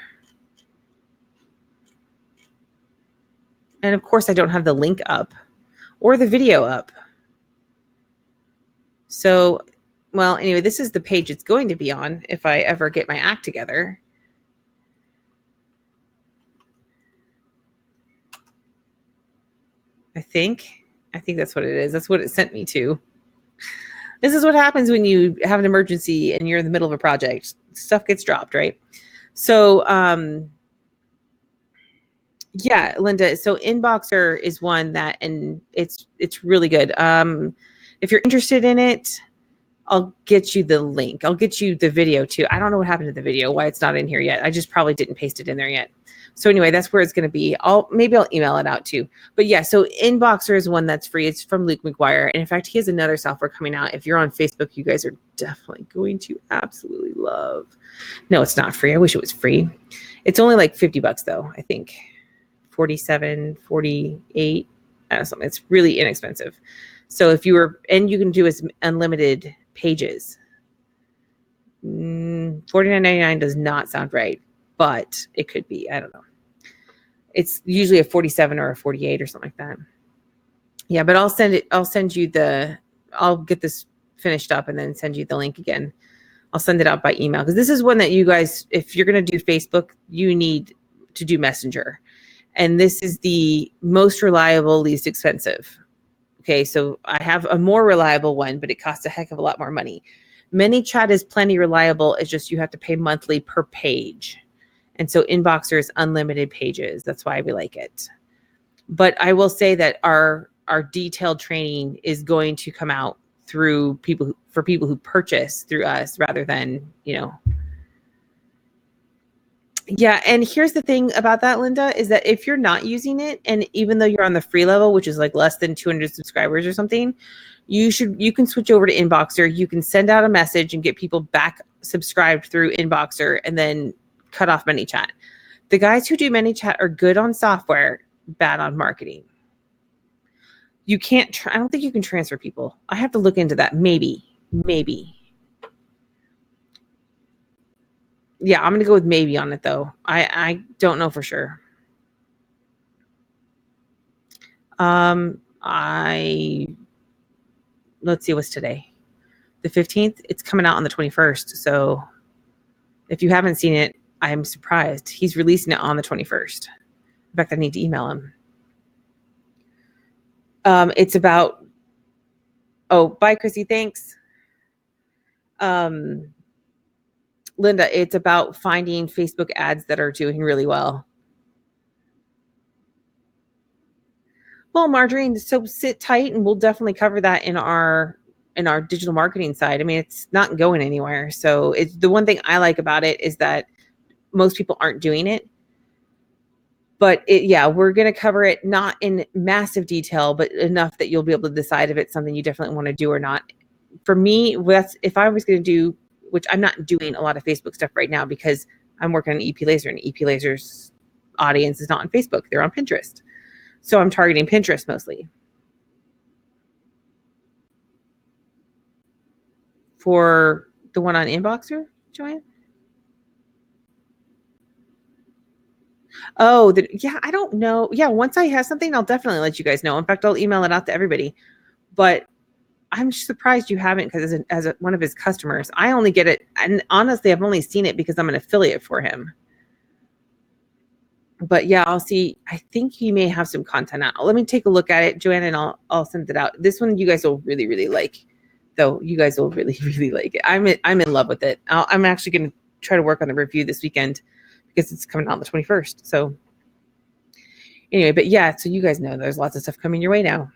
And of course, I don't have the link up or the video up. So, well, anyway, this is the page it's going to be on if I ever get my act together. I think that's what it is. That's what it sent me to. This is what happens when you have an emergency and you're in the middle of a project. Stuff gets dropped, right? So, yeah, Linda. So Inboxer is one that, and it's really good. If you're interested in it, I'll get you the link. I'll get you the video too. I don't know what happened to the video, why it's not in here yet. I just probably didn't paste it in there yet. So anyway, that's where it's going to be. Maybe I'll email it out too. But yeah, so Inboxer is one that's free. It's from Luke McGuire. And in fact, he has another software coming out. If you're on Facebook, you guys are definitely going to absolutely love. No, it's not free. I wish it was free. It's only like $50 though, I think. 47, 48, something. It's really inexpensive. So if you were, and you can do as unlimited pages. $49.99 does not sound right, but it could be. I don't know. It's usually a 47 or a 48 or something like that. Yeah, but I'll get this finished up and then send you the link again. I'll send it out by email, because this is one that you guys, if you're going to do Facebook, you need to do Messenger. And this is the most reliable, least expensive. Okay, so I have a more reliable one, but it costs a heck of a lot more money. ManyChat is plenty reliable. It's just you have to pay monthly per page. And so Inboxer is unlimited pages. That's why we like it. But I will say that our detailed training is going to come out through people who purchase through us rather than, Yeah, and here's the thing about that, Linda, is that if you're not using it, and even though you're on the free level, which is like less than 200 subscribers or something, you can switch over to Inboxer. You can send out a message and get people back subscribed through Inboxer and then cut off ManyChat. The guys who do ManyChat are good on software, bad on marketing. You can't, I don't think you can transfer people. I have to look into that. Maybe. Yeah, I'm going to go with maybe on it, though. I don't know for sure. Let's see, what's today? The 15th? It's coming out on the 21st. So if you haven't seen it, I'm surprised. He's releasing it on the 21st. In fact, I need to email him. It's about Oh, bye, Chrissy. Thanks. Linda, it's about finding Facebook ads that are doing really well. Well, Marjorie, so sit tight and we'll definitely cover that in our digital marketing side. I mean, it's not going anywhere. So it's the one thing I like about it is that most people aren't doing it. But we're going to cover it not in massive detail, but enough that you'll be able to decide if it's something you definitely want to do or not. For me, that's if I was going to do, which I'm not doing a lot of Facebook stuff right now because I'm working on EP Laser, and EP Laser's audience is not on Facebook. They're on Pinterest. So I'm targeting Pinterest mostly. For the one on Inboxer, Joanne? Oh, I don't know. Yeah, once I have something, I'll definitely let you guys know. In fact, I'll email it out to everybody. But I'm surprised you haven't, because as one of his customers, I only get it. And honestly, I've only seen it because I'm an affiliate for him. But yeah, I'll see. I think he may have some content out. Let me take a look at it, Joanna, and I'll send it out. This one you guys will really, really like, though. You guys will really, really like it. I'm in love with it. I'm actually going to try to work on the review this weekend because it's coming out on the 21st. So anyway, but yeah, so you guys know there's lots of stuff coming your way now.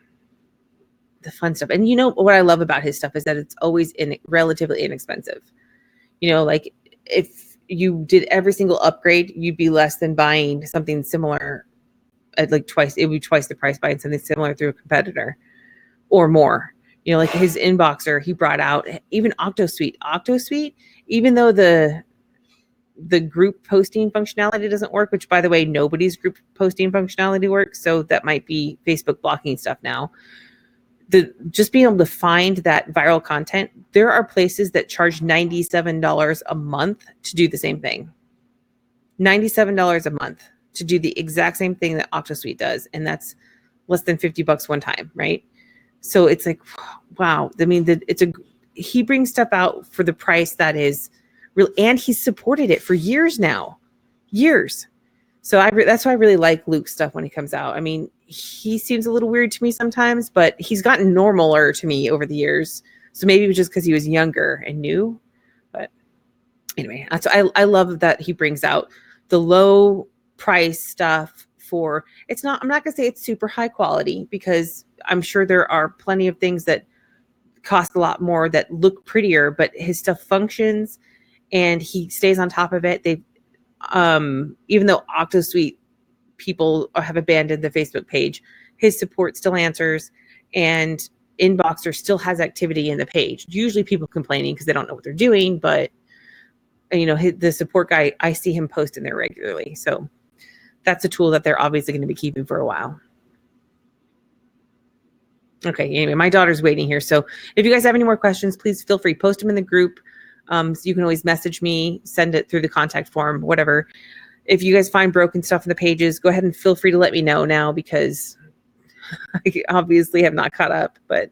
The fun stuff. And you know what I love about his stuff is that it's always relatively inexpensive. You know, like if you did every single upgrade, you'd be less than buying something similar at like twice. It would be twice the price buying something similar through a competitor or more. You know, like his Inboxer, he brought out even OctoSuite. OctoSuite, even though the group posting functionality doesn't work, which by the way, nobody's group posting functionality works. So that might be Facebook blocking stuff now. Just being able to find that viral content, there are places that charge $97 a month to do the same thing. $97 a month to do the exact same thing that OctoSuite does. And that's less than $50 one time, right? So it's like, wow. I mean, he brings stuff out for the price that is real, and he's supported it for years now. Years. So that's why I really like Luke's stuff when he comes out. I mean, he seems a little weird to me sometimes, but he's gotten normaler to me over the years. So maybe it was just because he was younger and new. But anyway, that's I love that he brings out the low price stuff for. It's not. I'm not gonna say it's super high quality because I'm sure there are plenty of things that cost a lot more that look prettier, but his stuff functions and he stays on top of it. Even though OctoSuite people have abandoned the Facebook page, his support still answers, and Inboxer still has activity in the page. Usually people complaining because they don't know what they're doing, but you know, the support guy, I see him post in there regularly. So that's a tool that they're obviously going to be keeping for a while. Okay, anyway, my daughter's waiting here. So if you guys have any more questions, please feel free, post them in the group. So you can always message me, send it through the contact form, whatever. If you guys find broken stuff in the pages, go ahead and feel free to let me know now because I obviously have not caught up. But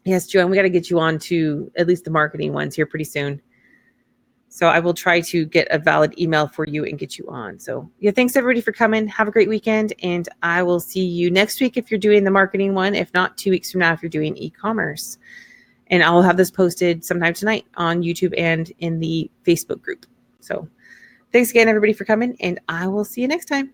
yes, Joanne, we got to get you on to at least the marketing ones here pretty soon. So I will try to get a valid email for you and get you on. So yeah, thanks everybody for coming. Have a great weekend. And I will see you next week if you're doing the marketing one. If not, 2 weeks from now if you're doing e-commerce. And I'll have this posted sometime tonight on YouTube and in the Facebook group. So thanks again, everybody, for coming, and I will see you next time.